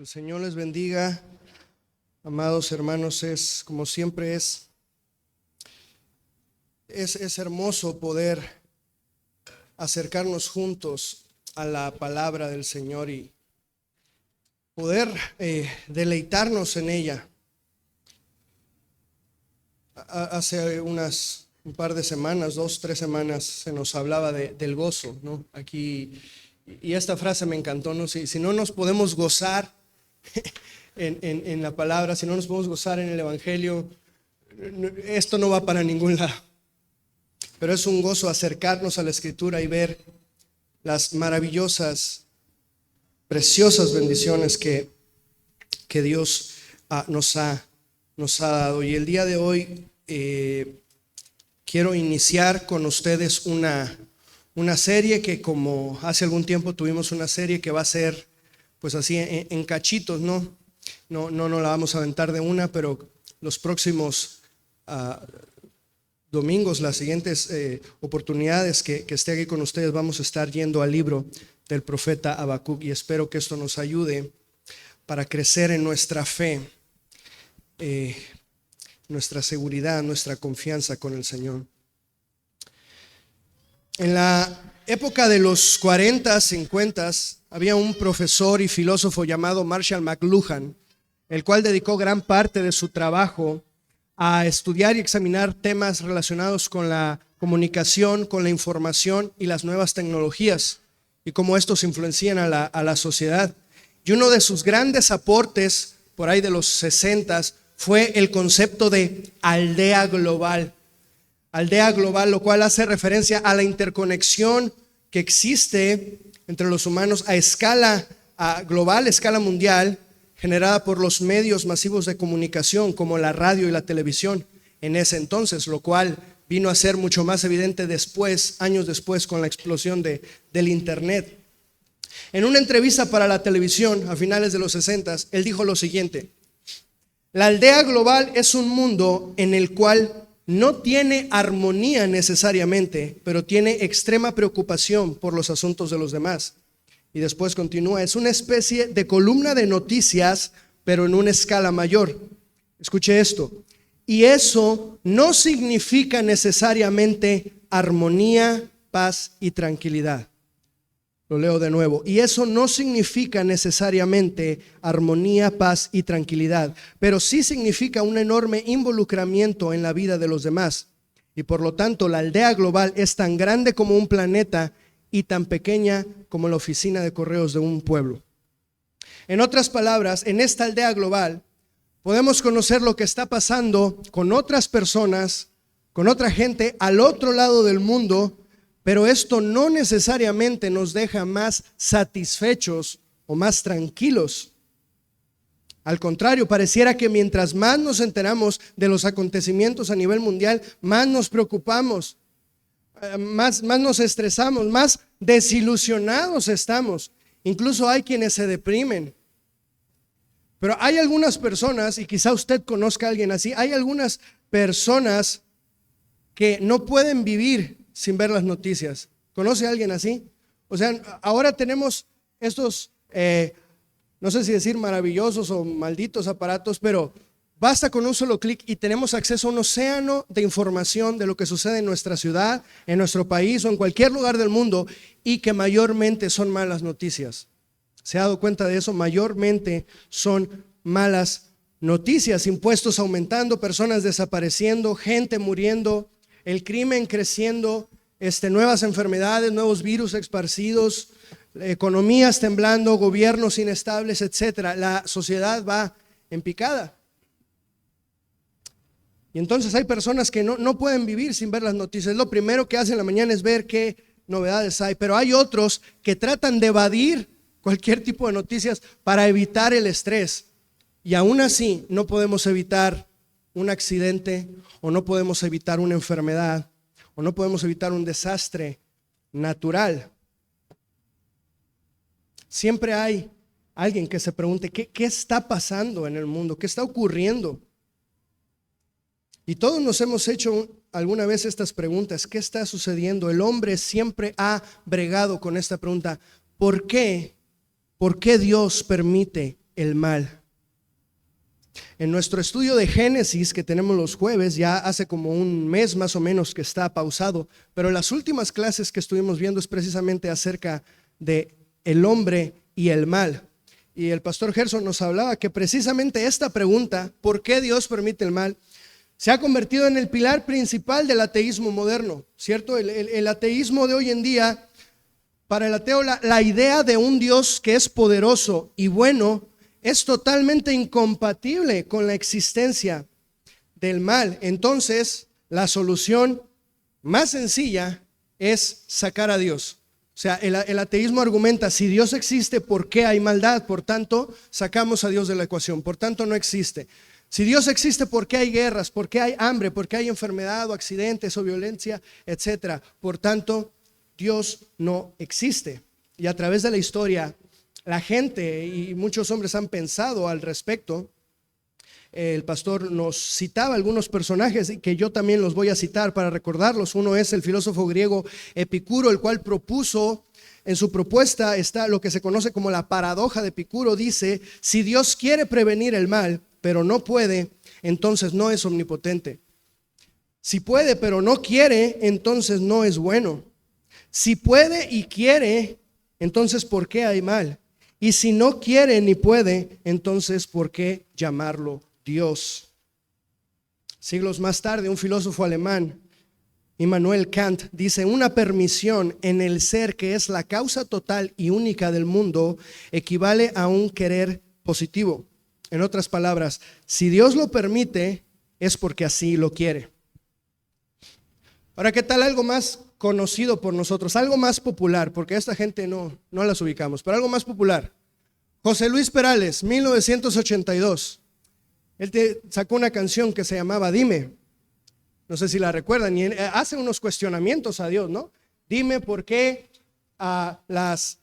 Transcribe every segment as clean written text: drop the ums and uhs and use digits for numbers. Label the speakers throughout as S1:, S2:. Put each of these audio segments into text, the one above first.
S1: el Señor les bendiga, amados hermanos. Como siempre es hermoso poder acercarnos juntos a la palabra del Señor y poder deleitarnos en ella. Hace un par de semanas, 2-3 semanas, se nos hablaba del gozo, ¿no? Aquí, y esta frase me encantó, ¿no? Si no nos podemos gozar en la palabra, si no nos podemos gozar en el Evangelio, esto no va para ningún lado. Pero es un gozo acercarnos a la Escritura y ver las maravillosas, preciosas bendiciones que Dios nos ha dado. Y el día de hoy quiero iniciar con ustedes una serie que, como hace algún tiempo tuvimos una serie que va a ser pues así en cachitos, ¿no? No la vamos a aventar de una, pero los próximos domingos, las siguientes oportunidades que esté aquí con ustedes, vamos a estar yendo al libro del profeta Habacuc, y espero que esto nos ayude para crecer en nuestra fe, nuestra seguridad, nuestra confianza con el Señor. En la época de los 40, 50, había un profesor y filósofo llamado Marshall McLuhan, el cual dedicó gran parte de su trabajo a estudiar y examinar temas relacionados con la comunicación, con la información y las nuevas tecnologías, y cómo estos influencian a la sociedad. Y uno de sus grandes aportes, por ahí de los 60, fue el concepto de aldea global. Aldea global, lo cual hace referencia a la interconexión que existe entre los humanos a escala global, escala mundial, generada por los medios masivos de comunicación como la radio y la televisión en ese entonces, lo cual vino a ser mucho más evidente después, años después, con la explosión del internet. En una entrevista para la televisión a finales de los 60, él dijo lo siguiente: la aldea global es un mundo en el cual no tiene armonía necesariamente, pero tiene extrema preocupación por los asuntos de los demás. Y después continúa: es una especie de columna de noticias, pero en una escala mayor. Escuche esto: y eso no significa necesariamente armonía, paz y tranquilidad. Lo leo de nuevo: y eso no significa necesariamente armonía, paz y tranquilidad, pero sí significa un enorme involucramiento en la vida de los demás. Y por lo tanto, la aldea global es tan grande como un planeta y tan pequeña como la oficina de correos de un pueblo. En otras palabras, en esta aldea global podemos conocer lo que está pasando con otras personas, con otra gente al otro lado del mundo, pero esto no necesariamente nos deja más satisfechos o más tranquilos. Al contrario, pareciera que mientras más nos enteramos de los acontecimientos a nivel mundial, más nos preocupamos, más nos estresamos, más desilusionados estamos. Incluso hay quienes se deprimen. Pero hay algunas personas, y quizá usted conozca a alguien así, hay algunas personas que no pueden vivir sin ver las noticias. ¿Conoce a alguien así? O sea, ahora tenemos estos, no sé si decir maravillosos o malditos aparatos, pero basta con un solo clic y tenemos acceso a un océano de información de lo que sucede en nuestra ciudad, en nuestro país o en cualquier lugar del mundo, y que mayormente son malas noticias. ¿Se ha dado cuenta de eso? Mayormente son malas noticias: impuestos aumentando, personas desapareciendo, gente muriendo, el crimen creciendo, nuevas enfermedades, nuevos virus esparcidos, economías temblando, gobiernos inestables, etcétera. La sociedad va en picada. Y entonces hay personas que no pueden vivir sin ver las noticias. Lo primero que hacen en la mañana es ver qué novedades hay. Pero hay otros que tratan de evadir cualquier tipo de noticias para evitar el estrés. Y aún así no podemos evitar un accidente, o no podemos evitar una enfermedad, o no podemos evitar un desastre natural. Siempre hay alguien que se pregunte ¿qué está pasando en el mundo? ¿Qué está ocurriendo? Y todos nos hemos hecho alguna vez estas preguntas: ¿qué está sucediendo? El hombre siempre ha bregado con esta pregunta: ¿por qué Dios permite el mal. En nuestro estudio de Génesis que tenemos los jueves, ya hace como un mes más o menos que está pausado, pero las últimas clases que estuvimos viendo es precisamente acerca de el hombre y el mal. Y el pastor Gerson nos hablaba que precisamente esta pregunta, ¿por qué Dios permite el mal?, se ha convertido en el pilar principal del ateísmo moderno, ¿cierto? El ateísmo de hoy en día, para el ateo, la idea de un Dios que es poderoso y bueno es totalmente incompatible con la existencia del mal. Entonces, la solución más sencilla es sacar a Dios. O sea, el ateísmo argumenta, si Dios existe, ¿por qué hay maldad? Por tanto, sacamos a Dios de la ecuación, por tanto no existe. Si Dios existe, ¿por qué hay guerras? ¿Por qué hay hambre? ¿Por qué hay enfermedad o accidentes o violencia, etcétera? Por tanto, Dios no existe. Y a través de la historia, la gente y muchos hombres han pensado al respecto. El pastor nos citaba algunos personajes que yo también los voy a citar para recordarlos. Uno es el filósofo griego Epicuro, el cual propuso, en su propuesta está lo que se conoce como la paradoja de Epicuro. Dice, si Dios quiere prevenir el mal, pero no puede, entonces no es omnipotente. Si puede, pero no quiere, entonces no es bueno. Si puede y quiere, entonces ¿por qué hay mal? Y si no quiere ni puede, entonces ¿por qué llamarlo Dios? Siglos más tarde, un filósofo alemán, Immanuel Kant, dice, una permisión en el ser que es la causa total y única del mundo equivale a un querer positivo. En otras palabras, si Dios lo permite, es porque así lo quiere. Ahora, ¿qué tal algo más conocido por nosotros? Algo más popular, porque a esta gente no las ubicamos, pero algo más popular. José Luis Perales, 1982. Él sacó una canción que se llamaba Dime. No sé si la recuerdan, y hace unos cuestionamientos a Dios, ¿no? Dime por qué las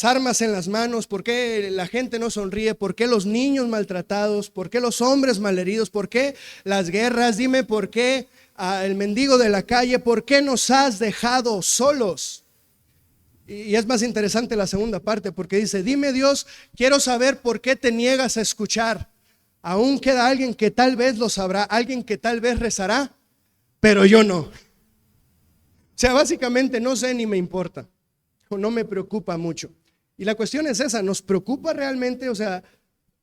S1: armas en las manos, por qué la gente no sonríe, por qué los niños maltratados, por qué los hombres malheridos, por qué las guerras, dime por qué el mendigo de la calle, por qué nos has dejado solos. Y es más interesante la segunda parte, porque dice, dime Dios, quiero saber por qué te niegas a escuchar. Aún queda alguien que tal vez lo sabrá, alguien que tal vez rezará, pero yo no. O sea, básicamente no sé ni me importa, o no me preocupa mucho. Y la cuestión es esa, ¿nos preocupa realmente? O sea,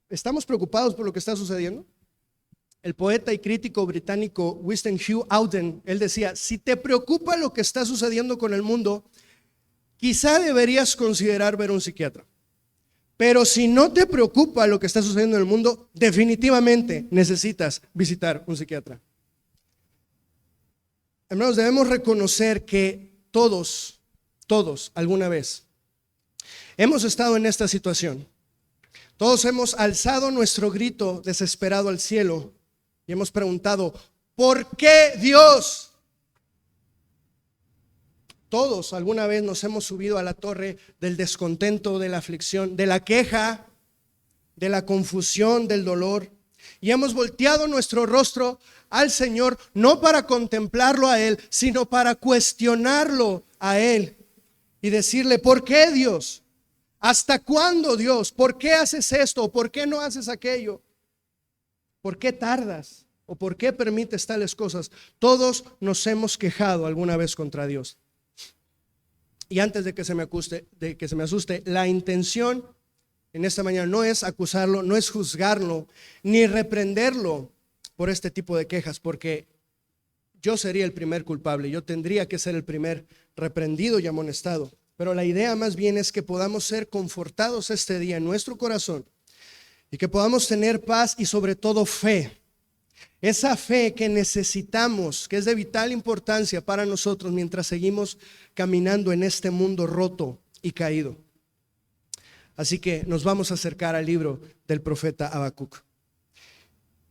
S1: ¿estamos preocupados por lo que está sucediendo? El poeta y crítico británico Winston Hugh Auden, él decía, si te preocupa lo que está sucediendo con el mundo, quizá deberías considerar ver un psiquiatra. Pero si no te preocupa lo que está sucediendo en el mundo, definitivamente necesitas visitar un psiquiatra. Hermanos, debemos reconocer que todos, alguna vez, hemos estado en esta situación. Todos hemos alzado nuestro grito desesperado al cielo y hemos preguntado, ¿por qué Dios? Todos alguna vez nos hemos subido a la torre del descontento, de la aflicción, de la queja, de la confusión, del dolor, y hemos volteado nuestro rostro al Señor, no para contemplarlo a Él, sino para cuestionarlo a Él y decirle, ¿por qué Dios? ¿Hasta cuándo Dios? ¿Por qué haces esto? ¿Por qué no haces aquello? ¿Por qué tardas? ¿O por qué permites tales cosas? Todos nos hemos quejado alguna vez contra Dios. Y antes de que se me asuste, la intención en esta mañana no es acusarlo, no es juzgarlo, ni reprenderlo por este tipo de quejas, porque yo sería el primer culpable, yo tendría que ser el primer reprendido y amonestado. Pero la idea más bien es que podamos ser confortados este día en nuestro corazón y que podamos tener paz y sobre todo fe. Esa fe que necesitamos, que es de vital importancia para nosotros mientras seguimos caminando en este mundo roto y caído. Así que nos vamos a acercar al libro del profeta Habacuc.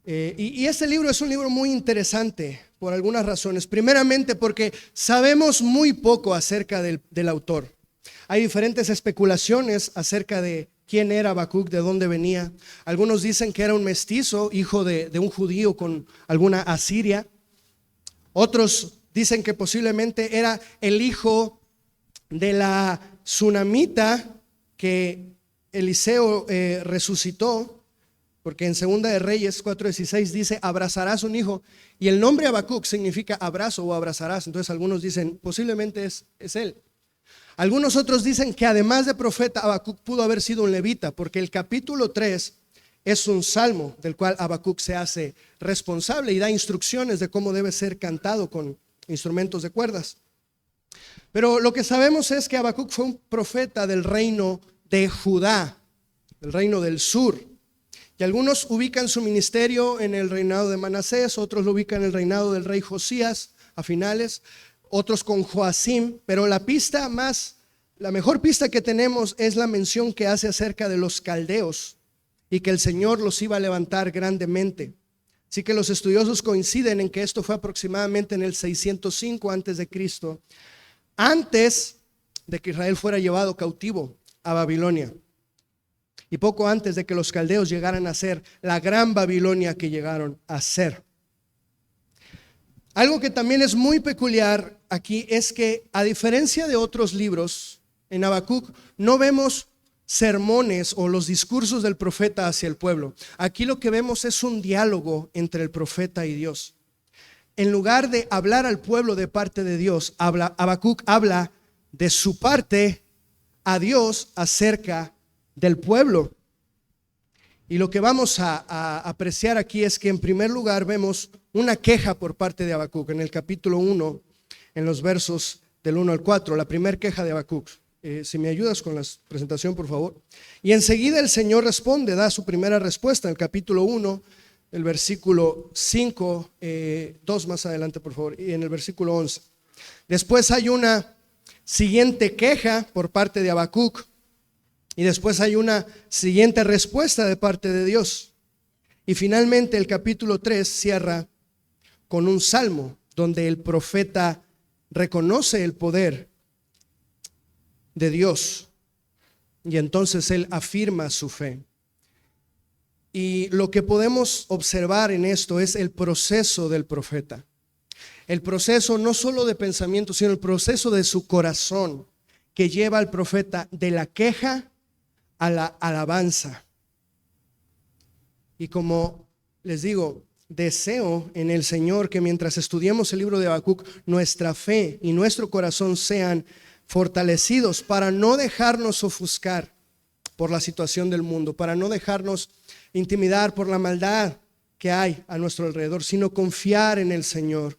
S1: Y este libro es un libro muy interesante por algunas razones. Primeramente porque sabemos muy poco acerca del autor. Hay diferentes especulaciones acerca de quién era Habacuc, de dónde venía. Algunos dicen que era un mestizo, hijo de un judío con alguna asiria. Otros dicen que posiblemente era el hijo de la sunamita que Eliseo resucitó, porque en Segunda de Reyes 4:16 dice, abrazarás un hijo, y el nombre Habacuc significa abrazo o abrazarás. Entonces algunos dicen, posiblemente es él. Algunos otros dicen que además de profeta, Habacuc pudo haber sido un levita, porque el capítulo 3 es un salmo del cual Habacuc se hace responsable y da instrucciones de cómo debe ser cantado con instrumentos de cuerdas. Pero lo que sabemos es que Habacuc fue un profeta del reino de Judá, del reino del sur. Y algunos ubican su ministerio en el reinado de Manasés, otros lo ubican en el reinado del rey Josías a finales, otros con Joacim, pero la mejor pista que tenemos es la mención que hace acerca de los caldeos y que el Señor los iba a levantar grandemente. Así que los estudiosos coinciden en que esto fue aproximadamente en el 605 antes de Cristo, antes de que Israel fuera llevado cautivo a Babilonia. Y poco antes de que los caldeos llegaran a ser la gran Babilonia que llegaron a ser. Algo que también es muy peculiar aquí es que, a diferencia de otros libros, en Habacuc no vemos sermones o los discursos del profeta hacia el pueblo. Aquí lo que vemos es un diálogo entre el profeta y Dios. En lugar de hablar al pueblo de parte de Dios, Habacuc habla de su parte a Dios acerca del pueblo. Y lo que vamos a apreciar aquí es que en primer lugar vemos una queja por parte de Habacuc en el capítulo 1, en los versos del 1 al 4, la primera queja de Habacuc. Si me ayudas con la presentación, por favor. Y enseguida el Señor responde, da su primera respuesta en el capítulo 1, el versículo 5, 2 más adelante, por favor, y en el versículo 11. Después hay una siguiente queja por parte de Habacuc. Y después hay una siguiente respuesta de parte de Dios. Y finalmente el capítulo 3 cierra con un salmo donde el profeta reconoce el poder de Dios. Y entonces él afirma su fe. Y lo que podemos observar en esto es el proceso del profeta. El proceso no solo de pensamiento, sino el proceso de su corazón que lleva al profeta de la queja a la alabanza. Y como les digo, deseo en el Señor que mientras estudiemos el libro de Habacuc, nuestra fe y nuestro corazón sean fortalecidos para no dejarnos ofuscar por la situación del mundo, para no dejarnos intimidar por la maldad que hay a nuestro alrededor, sino confiar en el Señor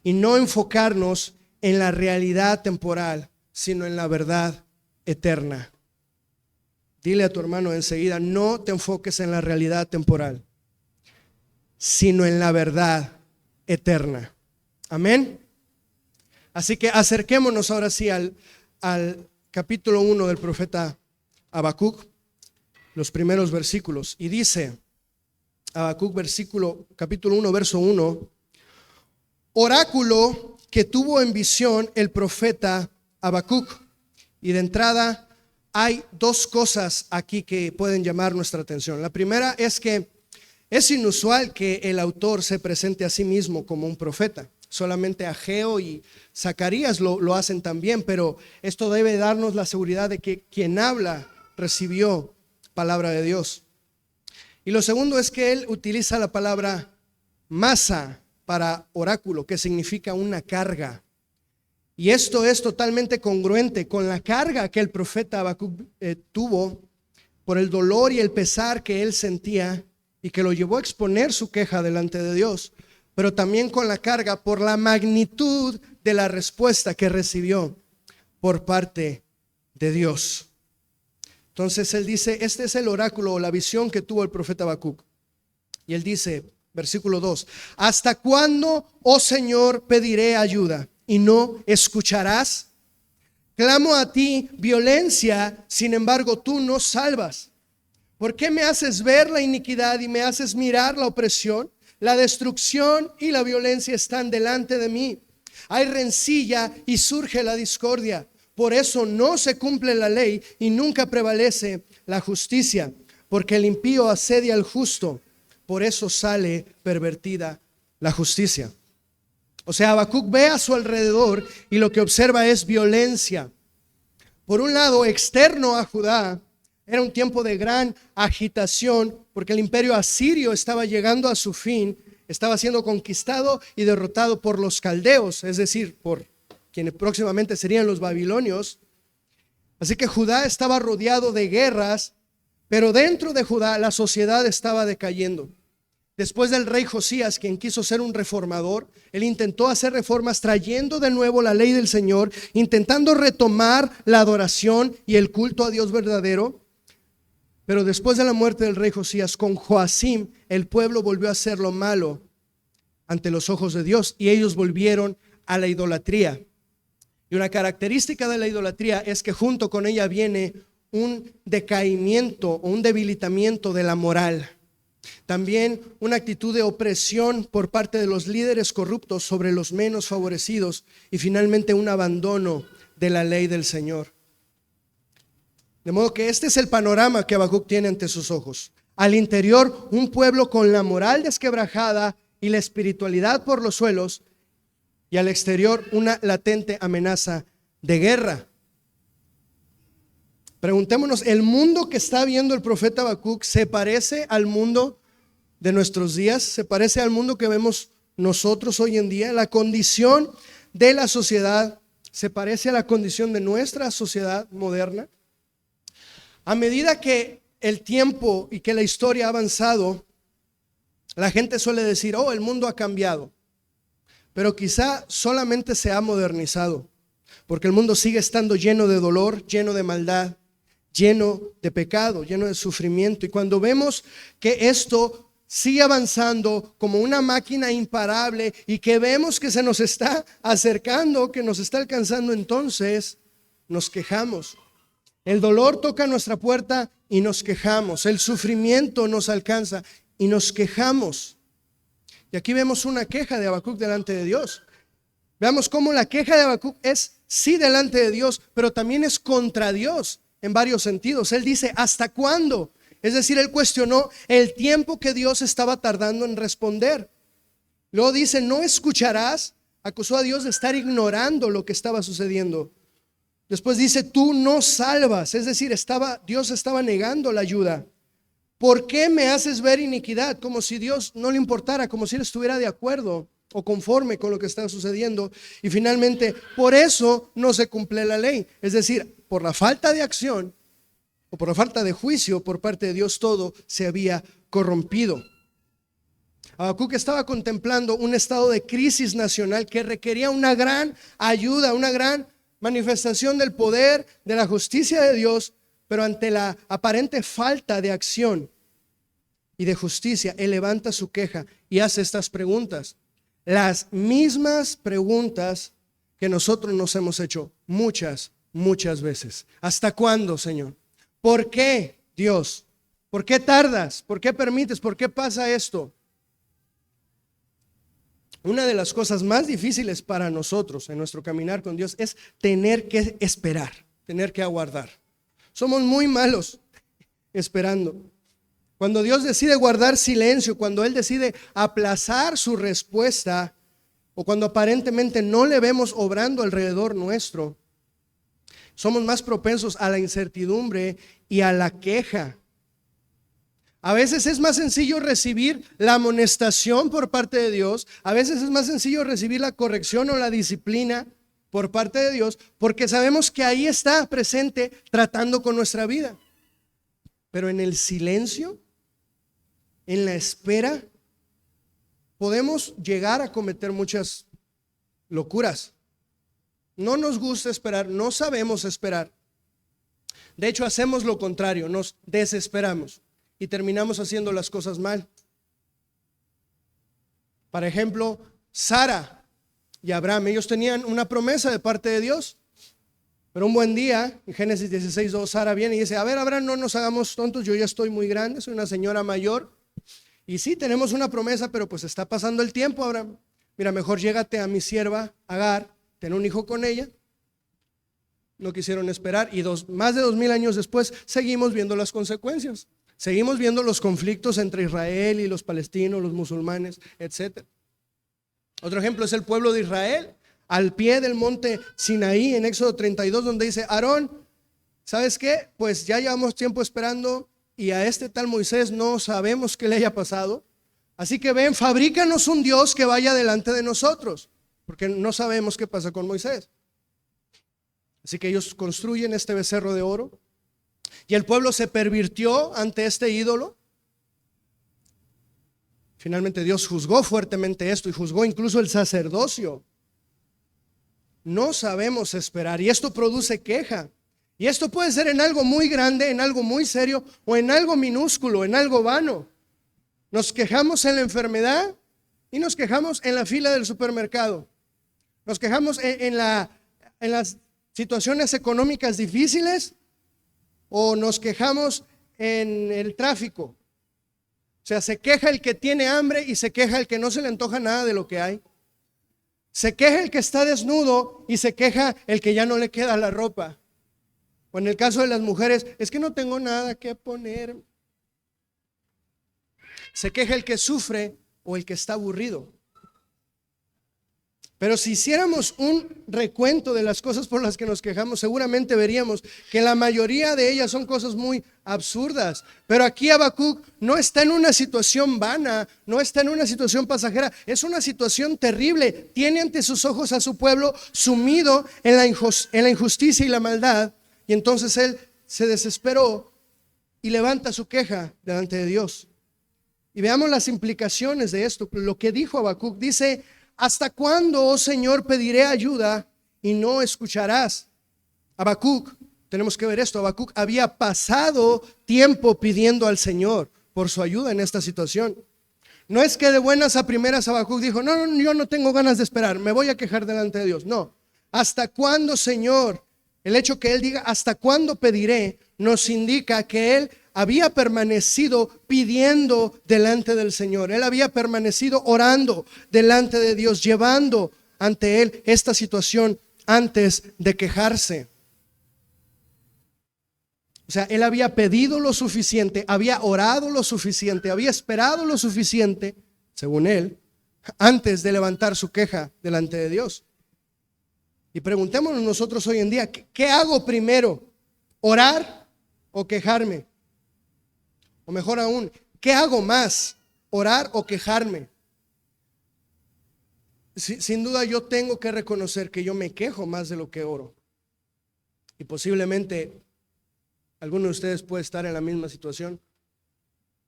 S1: y no enfocarnos en la realidad temporal, sino en la verdad eterna. Dile a tu hermano enseguida, no te enfoques en la realidad temporal, sino en la verdad eterna. Amén. Así que acerquémonos ahora sí al capítulo 1 del profeta Habacuc, los primeros versículos. Y dice Habacuc capítulo 1, verso 1, oráculo que tuvo en visión el profeta Habacuc. Y de entrada hay dos cosas aquí que pueden llamar nuestra atención. La primera es que es inusual que el autor se presente a sí mismo como un profeta. Solamente Ageo y Zacarías lo hacen también, pero esto debe darnos la seguridad de que quien habla recibió palabra de Dios. Y lo segundo es que él utiliza la palabra masa para oráculo, que significa una carga. Y esto es totalmente congruente con la carga que el profeta Habacuc tuvo por el dolor y el pesar que él sentía y que lo llevó a exponer su queja delante de Dios, pero también con la carga por la magnitud de la respuesta que recibió por parte de Dios. Entonces él dice, este es el oráculo o la visión que tuvo el profeta Habacuc. Y él dice, versículo 2, ¿hasta cuándo, oh Señor, pediré ayuda y no escucharás? Clamo a ti violencia, sin embargo tú no salvas. ¿Por qué me haces ver la iniquidad y me haces mirar la opresión? La destrucción y la violencia están delante de mí. Hay rencilla y surge la discordia. Por eso no se cumple la ley y nunca prevalece la justicia. Porque el impío asedia al justo. Por eso sale pervertida la justicia. O sea, Habacuc ve a su alrededor y lo que observa es violencia. Por un lado, externo a Judá, Era un tiempo de gran agitación porque el imperio asirio estaba llegando a su fin, estaba siendo conquistado y derrotado por los caldeos, es decir, por quienes próximamente serían los babilonios. Así que Judá estaba rodeado de guerras, pero dentro de Judá la sociedad estaba decayendo. Después del rey Josías, quien quiso ser un reformador, él intentó hacer reformas trayendo de nuevo la ley del Señor, intentando retomar la adoración y el culto a Dios verdadero. Pero después de la muerte del rey Josías, con Joacim, el pueblo volvió a hacer lo malo ante los ojos de Dios y ellos volvieron a la idolatría. Y una característica de la idolatría es que junto con ella viene un decaimiento o un debilitamiento de la moral. También una actitud de opresión por parte de los líderes corruptos sobre los menos favorecidos y finalmente un abandono de la ley del Señor. De modo que este es el panorama que Habacuc tiene ante sus ojos. Al interior, un pueblo con la moral desquebrajada y la espiritualidad por los suelos, y al exterior una latente amenaza de guerra. Preguntémonos, ¿el mundo que está viendo el profeta Habacuc se parece al mundo de nuestros días? ¿Se parece al mundo que vemos nosotros hoy en día? ¿La condición de la sociedad se parece a la condición de nuestra sociedad moderna? A medida que el tiempo y que la historia ha avanzado, la gente suele decir, oh, el mundo ha cambiado. Pero quizá solamente se ha modernizado, porque el mundo sigue estando lleno de dolor, lleno de maldad, lleno de pecado, lleno de sufrimiento. Y cuando vemos que esto sigue avanzando como una máquina imparable y que vemos que se nos está acercando, que nos está alcanzando, entonces nos quejamos. El dolor toca nuestra puerta y nos quejamos. El sufrimiento nos alcanza y nos quejamos. Y aquí vemos una queja de Habacuc delante de Dios. Veamos cómo la queja de Habacuc es sí delante de Dios, pero también es contra Dios en varios sentidos. Él dice, ¿hasta cuándo? Es decir, él cuestionó el tiempo que Dios estaba tardando en responder. Luego dice, ¿no escucharás? Acusó a Dios de estar ignorando lo que estaba sucediendo. Después dice, tú no salvas. Es decir, Dios estaba negando la ayuda. ¿Por qué me haces ver iniquidad? Como si Dios no le importara, como si él estuviera de acuerdo o conforme con lo que está sucediendo. Y finalmente, por eso no se cumple la ley. Es decir, por la falta de acción o por la falta de juicio por parte de Dios, todo se había corrompido. Habacuc estaba contemplando un estado de crisis nacional que requería una gran ayuda, una gran manifestación del poder, de la justicia de Dios. Pero ante la aparente falta de acción y de justicia, él levanta su queja y hace estas preguntas. Las mismas preguntas que nosotros nos hemos hecho muchas veces. ¿Hasta cuándo, Señor? ¿Por qué, Dios? ¿Por qué tardas? ¿Por qué permites? ¿Por qué pasa esto? Una de las cosas más difíciles para nosotros en nuestro caminar con Dios es tener que esperar, tener que aguardar. Somos muy malos esperando. Cuando Dios decide guardar silencio, cuando Él decide aplazar su respuesta, o cuando aparentemente no le vemos obrando alrededor nuestro, somos más propensos a la incertidumbre y a la queja. A veces es más sencillo recibir la amonestación por parte de Dios, a veces es más sencillo recibir la corrección o la disciplina por parte de Dios, porque sabemos que ahí está presente tratando con nuestra vida. Pero en el silencio, en la espera, podemos llegar a cometer muchas locuras. No nos gusta esperar, no sabemos esperar. De hecho, hacemos lo contrario, nos desesperamos y terminamos haciendo las cosas mal. Por ejemplo, Sara y Abraham, ellos tenían una promesa de parte de Dios. Pero un buen día, en Génesis 16:2, Sara viene y dice, a ver, Abraham, no nos hagamos tontos, yo ya estoy muy grande, soy una señora mayor. Y sí, tenemos una promesa, pero pues está pasando el tiempo, Abraham. Mira, mejor llégate a mi sierva Agar, ten un hijo con ella. No quisieron esperar y más de 2000 años después seguimos viendo las consecuencias. Seguimos viendo los conflictos entre Israel y los palestinos, los musulmanes, etc. Otro ejemplo es el pueblo de Israel, al pie del monte Sinaí, en Éxodo 32, donde dice, Aarón, ¿sabes qué? Pues ya llevamos tiempo esperando y a este tal Moisés no sabemos qué le haya pasado. Así que ven, fabrícanos un Dios que vaya delante de nosotros, porque no sabemos qué pasa con Moisés. Así que ellos construyen este becerro de oro y el pueblo se pervirtió ante este ídolo. Finalmente Dios juzgó fuertemente esto y juzgó incluso el sacerdocio. No sabemos esperar y esto produce queja. Y esto puede ser en algo muy grande, en algo muy serio o en algo minúsculo, en algo vano. Nos quejamos en la enfermedad y nos quejamos en la fila del supermercado. Nos quejamos en las situaciones económicas difíciles o nos quejamos en el tráfico. O sea, se queja el que tiene hambre y se queja el que no se le antoja nada de lo que hay. Se queja el que está desnudo y se queja el que ya no le queda la ropa. O en el caso de las mujeres, es que no tengo nada que poner. Se queja el que sufre o el que está aburrido. Pero si hiciéramos un recuento de las cosas por las que nos quejamos, seguramente veríamos que la mayoría de ellas son cosas muy absurdas. Pero aquí Habacuc no está en una situación vana, no está en una situación pasajera, es una situación terrible. Tiene ante sus ojos a su pueblo sumido en la injusticia y la maldad. Y entonces él se desesperó y levanta su queja delante de Dios. Y veamos las implicaciones de esto. Lo que dijo Habacuc, dice: ¿hasta cuándo, oh Señor, pediré ayuda y no escucharás? Habacuc, tenemos que ver esto, Habacuc había pasado tiempo pidiendo al Señor por su ayuda en esta situación. No es que de buenas a primeras Habacuc dijo: no, yo no tengo ganas de esperar, me voy a quejar delante de Dios. No, ¿hasta cuándo, Señor? El hecho que él diga ¿hasta cuándo pediré? Nos indica que él había permanecido pidiendo delante del Señor. Él había permanecido orando delante de Dios, llevando ante él esta situación antes de quejarse. O sea, él había pedido lo suficiente, había orado lo suficiente, había esperado lo suficiente, según él, antes de levantar su queja delante de Dios. Y preguntémonos nosotros hoy en día, ¿qué hago primero? ¿Orar o quejarme? O mejor aún, ¿qué hago más? ¿Orar o quejarme? Sin duda yo tengo que reconocer que yo me quejo más de lo que oro. Y posiblemente alguno de ustedes puede estar en la misma situación.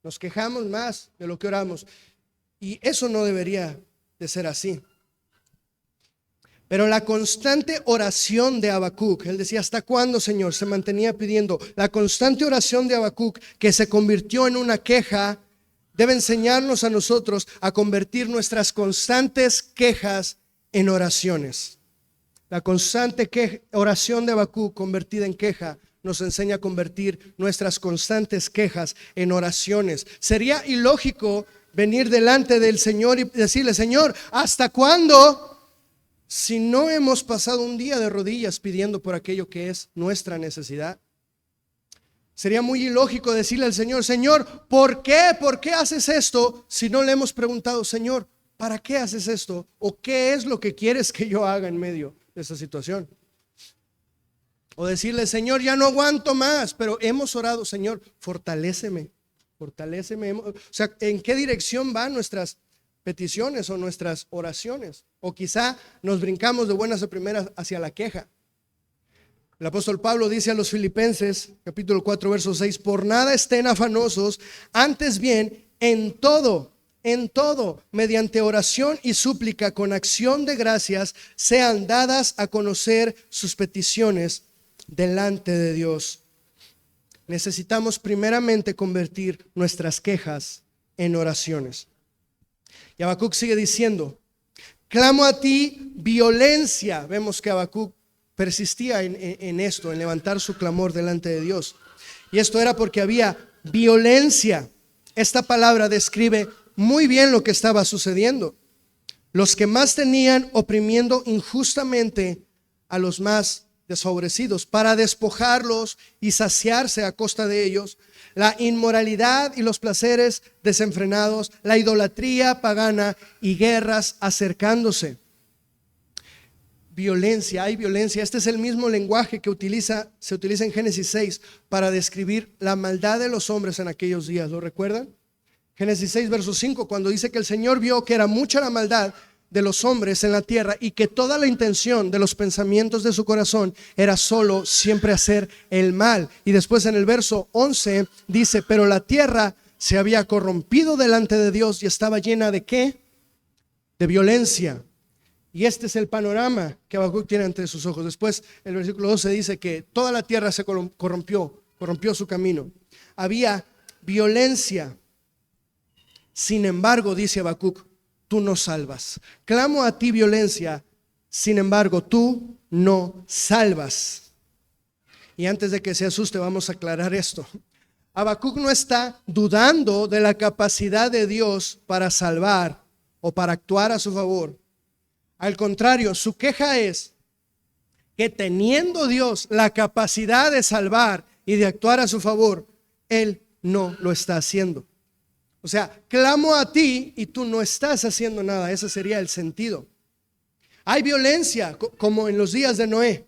S1: Nos quejamos más de lo que oramos. Y eso no debería de ser así. Pero la constante oración de Habacuc, él decía: ¿hasta cuándo, Señor? Se mantenía pidiendo. La constante oración de Habacuc, que se convirtió en una queja, debe enseñarnos a nosotros a convertir nuestras constantes quejas en oraciones. La constante oración de Habacuc convertida en queja nos enseña a convertir nuestras constantes quejas en oraciones. Sería ilógico venir delante del Señor y decirle: Señor, ¿hasta cuándo? Si no hemos pasado un día de rodillas pidiendo por aquello que es nuestra necesidad. Sería muy ilógico decirle al Señor: Señor, ¿por qué? ¿Por qué haces esto? Si no le hemos preguntado: Señor, ¿para qué haces esto? ¿O qué es lo que quieres que yo haga en medio de esta situación? O decirle: Señor, ya no aguanto más. Pero hemos orado: Señor, fortaléceme, fortaléceme. O sea, ¿en qué dirección van nuestras peticiones o nuestras oraciones? O quizá nos brincamos de buenas a primeras hacia la queja. El apóstol Pablo dice a los Filipenses, capítulo 4, verso 6: por nada estén afanosos, antes bien, en todo, mediante oración y súplica con acción de gracias, sean dadas a conocer sus peticiones delante de Dios. Necesitamos primeramente convertir nuestras quejas en oraciones. Y Habacuc sigue diciendo: clamo a ti violencia. Vemos que Habacuc persistía en esto, en levantar su clamor delante de Dios. Y esto era porque había violencia. Esta palabra describe muy bien lo que estaba sucediendo. Los que más tenían oprimiendo injustamente a los más desfavorecidos para despojarlos y saciarse a costa de ellos. La inmoralidad y los placeres desenfrenados, la idolatría pagana y guerras acercándose. violencia, hay violencia. Este es el mismo lenguaje que se utiliza en Génesis 6 para describir la maldad de los hombres en aquellos días. ¿Lo recuerdan? Génesis 6, verso 5, cuando dice que el Señor vio que era mucha la maldad de los hombres en la tierra y que toda la intención de los pensamientos de su corazón era solo siempre hacer el mal. Y después en el verso 11 dice, pero la tierra se había corrompido delante de Dios y estaba llena ¿de qué? De violencia. Y este es el panorama que Habacuc tiene ante sus ojos. Después el versículo 12 dice que toda la tierra se corrompió su camino. Había violencia. Sin embargo, dice Habacuc, tú no salvas. Clamo a ti violencia, sin embargo, tú no salvas. Y antes de que se asuste, vamos a aclarar esto. Habacuc no está dudando de la capacidad de Dios para salvar o para actuar a su favor. Al contrario, su queja es que teniendo Dios la capacidad de salvar y de actuar a su favor, Él no lo está haciendo. O sea, clamo a ti y tú no estás haciendo nada. Ese sería el sentido. Hay violencia como en los días de Noé.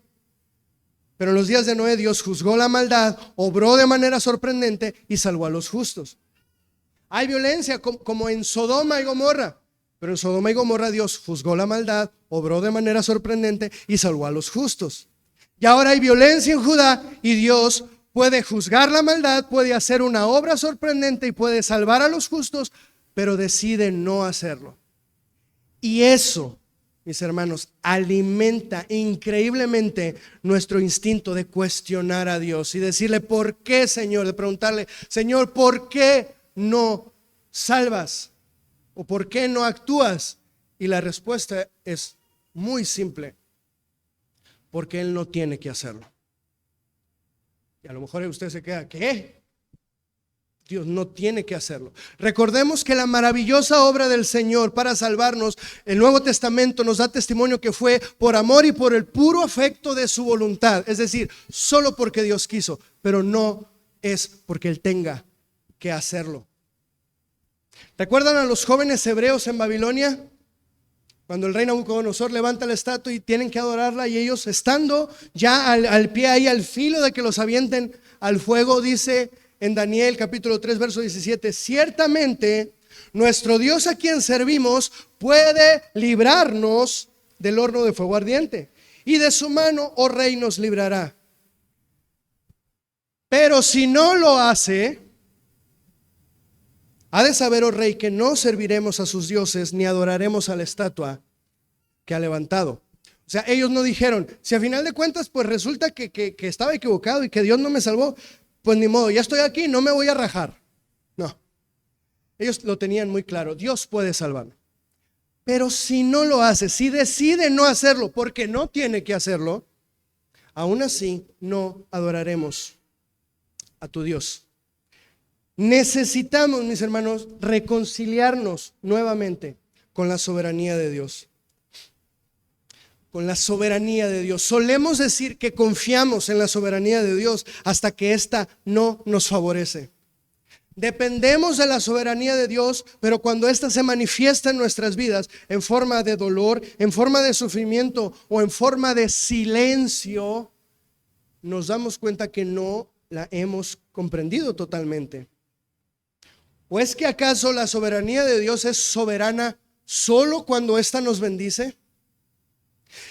S1: Pero en los días de Noé Dios juzgó la maldad, obró de manera sorprendente y salvó a los justos. Hay violencia como en Sodoma y Gomorra. Pero en Sodoma y Gomorra Dios juzgó la maldad, obró de manera sorprendente y salvó a los justos. Y ahora hay violencia en Judá y Dios puede juzgar la maldad, puede hacer una obra sorprendente y puede salvar a los justos, pero decide no hacerlo. Y eso, mis hermanos, alimenta increíblemente nuestro instinto de cuestionar a Dios y decirle, ¿por qué, Señor? De preguntarle, Señor, ¿por qué no salvas? ¿O por qué no actúas? Y la respuesta es muy simple, porque Él no tiene que hacerlo. Y a lo mejor usted se queda, ¿qué? Dios no tiene que hacerlo. Recordemos que la maravillosa obra del Señor para salvarnos, el Nuevo Testamento nos da testimonio que fue por amor y por el puro afecto de su voluntad. Es decir, solo porque Dios quiso, pero no es porque Él tenga que hacerlo. ¿Recuerdan a los jóvenes hebreos en Babilonia? Cuando el rey Nabucodonosor levanta la estatua y tienen que adorarla, y ellos estando ya al pie ahí, al filo de que los avienten al fuego, dice en Daniel capítulo 3 verso 17, ciertamente nuestro Dios a quien servimos puede librarnos del horno de fuego ardiente, y de su mano, oh rey, nos librará. Pero si no lo hace, ha de saber, oh rey, que no serviremos a sus dioses ni adoraremos a la estatua que ha levantado. O sea, ellos no dijeron, si a final de cuentas pues resulta que estaba equivocado y que Dios no me salvó, pues ni modo, ya estoy aquí, no me voy a rajar. No, ellos lo tenían muy claro, Dios puede salvarme. Pero si no lo hace, si decide no hacerlo porque no tiene que hacerlo, aún así no adoraremos a tu Dios. Necesitamos, mis hermanos, reconciliarnos nuevamente con la soberanía de Dios. Con la soberanía de Dios. Solemos decir que confiamos en la soberanía de Dios hasta que ésta no nos favorece. Dependemos de la soberanía de Dios, pero cuando ésta se manifiesta en nuestras vidas en forma de dolor, en forma de sufrimiento o en forma de silencio, nos damos cuenta que no la hemos comprendido totalmente. ¿O es que acaso la soberanía de Dios es soberana solo cuando ésta nos bendice?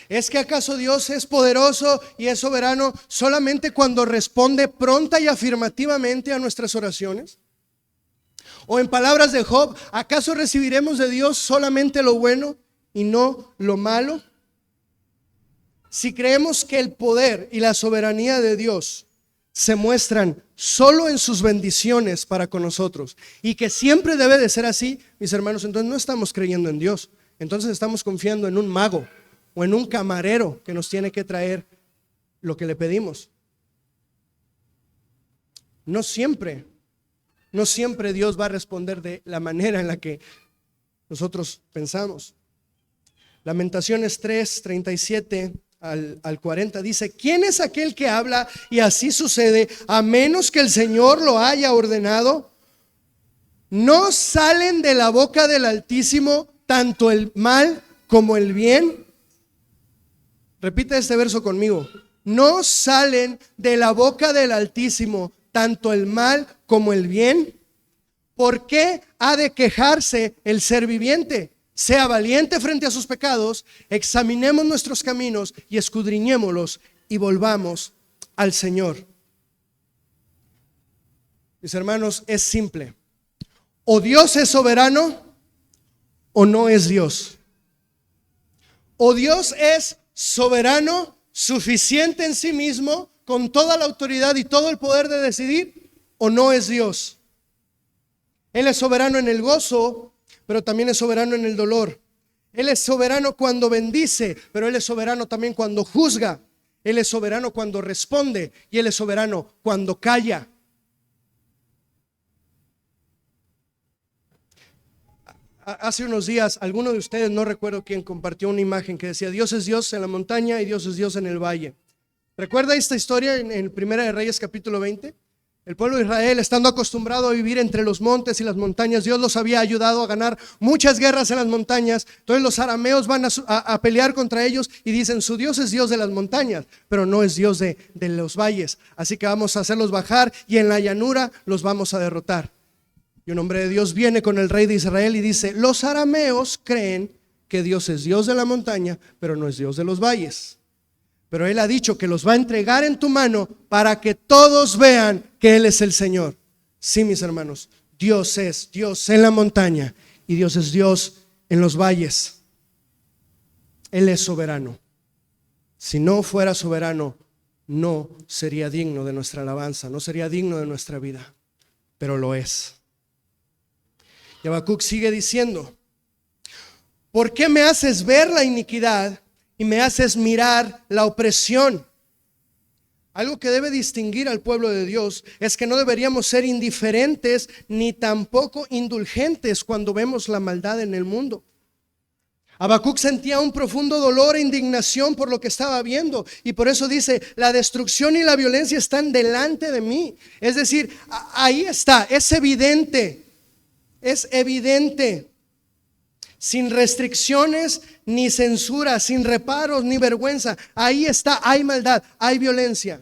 S1: ¿Es que acaso Dios es poderoso y es soberano solamente cuando responde pronta y afirmativamente a nuestras oraciones? ¿O en palabras de Job, acaso recibiremos de Dios solamente lo bueno y no lo malo? Si creemos que el poder y la soberanía de Dios se muestran solo en sus bendiciones para con nosotros y que siempre debe de ser así, mis hermanos, entonces no estamos creyendo en Dios. Entonces estamos confiando en un mago o en un camarero que nos tiene que traer lo que le pedimos. No siempre Dios va a responder de la manera en la que nosotros pensamos. Lamentaciones 3:37 al 40 dice, ¿quién es aquel que habla y así sucede a menos que el Señor lo haya ordenado? ¿No salen de la boca del Altísimo tanto el mal como el bien? Repite este verso conmigo. ¿No salen de la boca del Altísimo tanto el mal como el bien? ¿Por qué ha de quejarse el ser viviente? Sea valiente frente a sus pecados, examinemos nuestros caminos y escudriñémoslos y volvamos al Señor. Mis hermanos, es simple. O Dios es soberano o no es Dios. O Dios es soberano, suficiente en sí mismo, con toda la autoridad y todo el poder de decidir, o no es Dios. Él es soberano en el gozo, pero también es soberano en el dolor. Él es soberano cuando bendice, pero Él es soberano también cuando juzga. Él es soberano cuando responde y Él es soberano cuando calla. Hace unos días, alguno de ustedes, no recuerdo quién, compartió una imagen que decía: Dios es Dios en la montaña y Dios es Dios en el valle. ¿Recuerda esta historia en Primera de Reyes capítulo 20? El pueblo de Israel, estando acostumbrado a vivir entre los montes y las montañas, Dios los había ayudado a ganar muchas guerras en las montañas. Entonces los arameos van a pelear contra ellos y dicen: su Dios es Dios de las montañas, pero no es Dios de los valles. Así que vamos a hacerlos bajar y en la llanura los vamos a derrotar. Y un hombre de Dios viene con el rey de Israel y dice: los arameos creen que Dios es Dios de la montaña, pero no es Dios de los valles. Pero Él ha dicho que los va a entregar en tu mano para que todos vean que Él es el Señor. Sí, mis hermanos, Dios es Dios en la montaña y Dios es Dios en los valles. Él es soberano. Si no fuera soberano, no sería digno de nuestra alabanza, no sería digno de nuestra vida, pero lo es. Y Habacuc sigue diciendo: ¿por qué me haces ver la iniquidad y me haces mirar la opresión? Algo que debe distinguir al pueblo de Dios es que no deberíamos ser indiferentes ni tampoco indulgentes cuando vemos la maldad en el mundo. Habacuc sentía un profundo dolor e indignación por lo que estaba viendo, y por eso dice: la destrucción y la violencia están delante de mí. Es decir, ahí está, es evidente, sin restricciones ni censura, sin reparos ni vergüenza. Ahí está, hay maldad, hay violencia.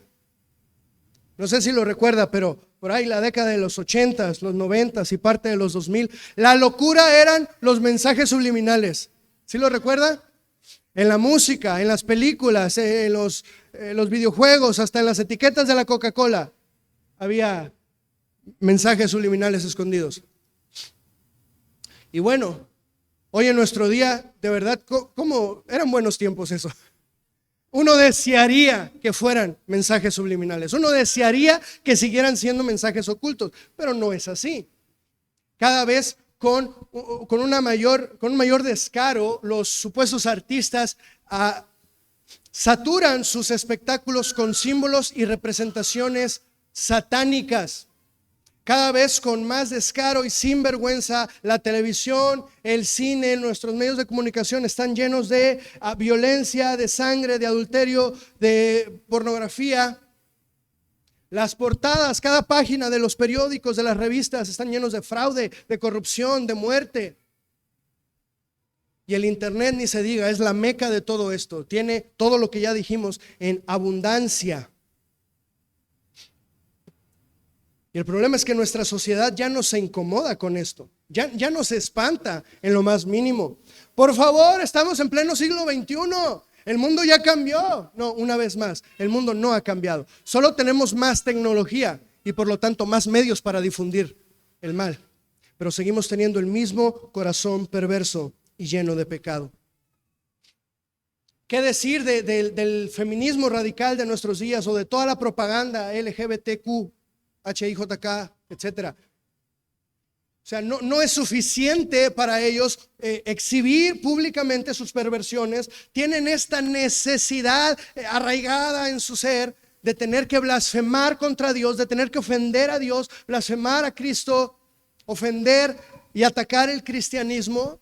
S1: No sé si lo recuerda, pero por ahí la década de los 80s, los 90s y parte de los 2000, la locura eran los mensajes subliminales. ¿Sí lo recuerda? En la música, en las películas, en los videojuegos, hasta en las etiquetas de la Coca-Cola había mensajes subliminales escondidos. Y bueno, hoy en nuestro día, de verdad, ¿cómo eran buenos tiempos eso? Uno desearía que fueran mensajes subliminales, uno desearía que siguieran siendo mensajes ocultos, pero no es así. Cada vez con un mayor descaro, los supuestos artistas saturan sus espectáculos con símbolos y representaciones satánicas. Cada vez con más descaro y sin vergüenza, la televisión, el cine, nuestros medios de comunicación están llenos de violencia, de sangre, de adulterio, de pornografía. Las portadas, cada página de los periódicos, de las revistas, están llenos de fraude, de corrupción, de muerte. Y el internet, ni se diga, es la meca de todo esto. Tiene todo lo que ya dijimos en abundancia. Y el problema es que nuestra sociedad ya no se incomoda con esto, ya no se espanta en lo más mínimo. Por favor, estamos en pleno siglo XXI, el mundo ya cambió. No, una vez más, el mundo no ha cambiado. Solo tenemos más tecnología y por lo tanto más medios para difundir el mal. Pero seguimos teniendo el mismo corazón perverso y lleno de pecado. ¿Qué decir del feminismo radical de nuestros días o de toda la propaganda LGBTQ? HIJK, etcétera? O sea, no es suficiente para ellos exhibir públicamente sus perversiones. Tienen esta necesidad arraigada en su ser de tener que blasfemar contra Dios, de tener que ofender a Dios, blasfemar a Cristo, ofender y atacar el cristianismo.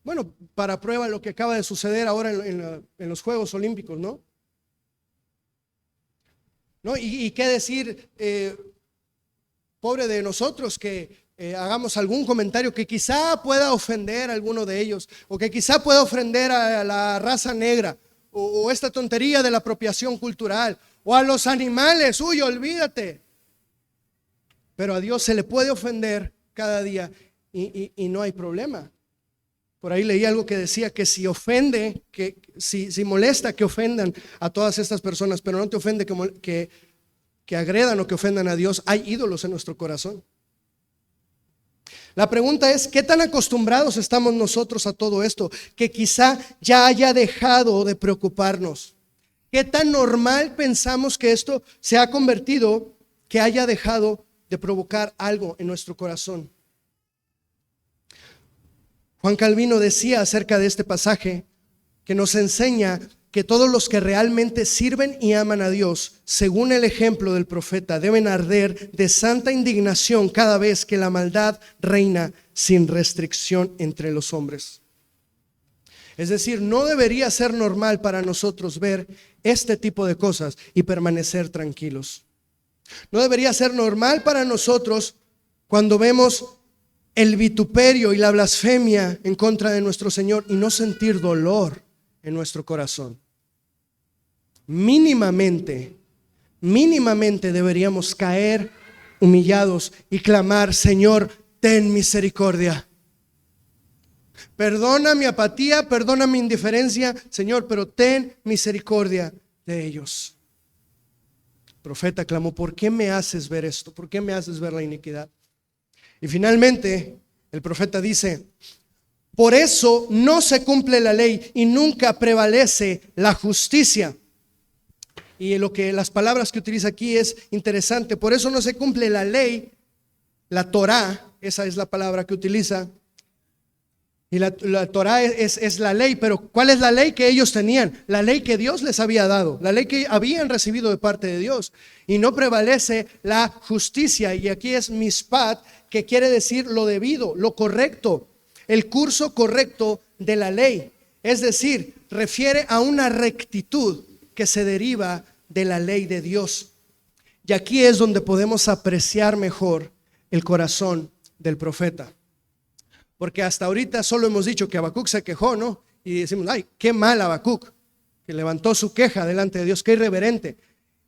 S1: Bueno, para prueba lo que acaba de suceder ahora en los Juegos Olímpicos, ¿no? ¿No? Y qué decir, pobre de nosotros, que hagamos algún comentario que quizá pueda ofender a alguno de ellos, o que quizá pueda ofender a la raza negra, o esta tontería de la apropiación cultural, o a los animales, uy, olvídate. Pero a Dios se le puede ofender cada día y no hay problema. Por ahí leí algo que decía que si ofende, que si molesta que ofendan a todas estas personas, pero no te ofende que agredan o que ofendan a Dios, hay ídolos en nuestro corazón. La pregunta es, ¿qué tan acostumbrados estamos nosotros a todo esto que quizá ya haya dejado de preocuparnos? ¿Qué tan normal pensamos que esto se ha convertido que haya dejado de provocar algo en nuestro corazón? Juan Calvino decía acerca de este pasaje que nos enseña que todos los que realmente sirven y aman a Dios, según el ejemplo del profeta, deben arder de santa indignación cada vez que la maldad reina sin restricción entre los hombres. Es decir, no debería ser normal para nosotros ver este tipo de cosas y permanecer tranquilos. No debería ser normal para nosotros cuando vemos el vituperio y la blasfemia en contra de nuestro Señor y no sentir dolor en nuestro corazón. Mínimamente deberíamos caer humillados y clamar: Señor, ten misericordia. Perdona mi apatía, perdona mi indiferencia, Señor, pero ten misericordia de ellos. El profeta clamó: ¿por qué me haces ver esto? ¿Por qué me haces ver la iniquidad? Y finalmente el profeta dice: por eso no se cumple la ley y nunca prevalece la justicia. Y las palabras que utiliza aquí es interesante. Por eso no se cumple la ley, la Torá, esa es la palabra que utiliza. Y la Torá es la ley, pero ¿cuál es la ley que ellos tenían? La ley que Dios les había dado, la ley que habían recibido de parte de Dios. Y no prevalece la justicia, y aquí es mishpat, que quiere decir lo debido, lo correcto, el curso correcto de la ley. Es decir, refiere a una rectitud que se deriva de la ley de Dios. Y aquí es donde podemos apreciar mejor el corazón del profeta. Porque hasta ahorita solo hemos dicho que Habacuc se quejó, ¿no? Y decimos: ay, qué mal Habacuc, que levantó su queja delante de Dios, qué irreverente.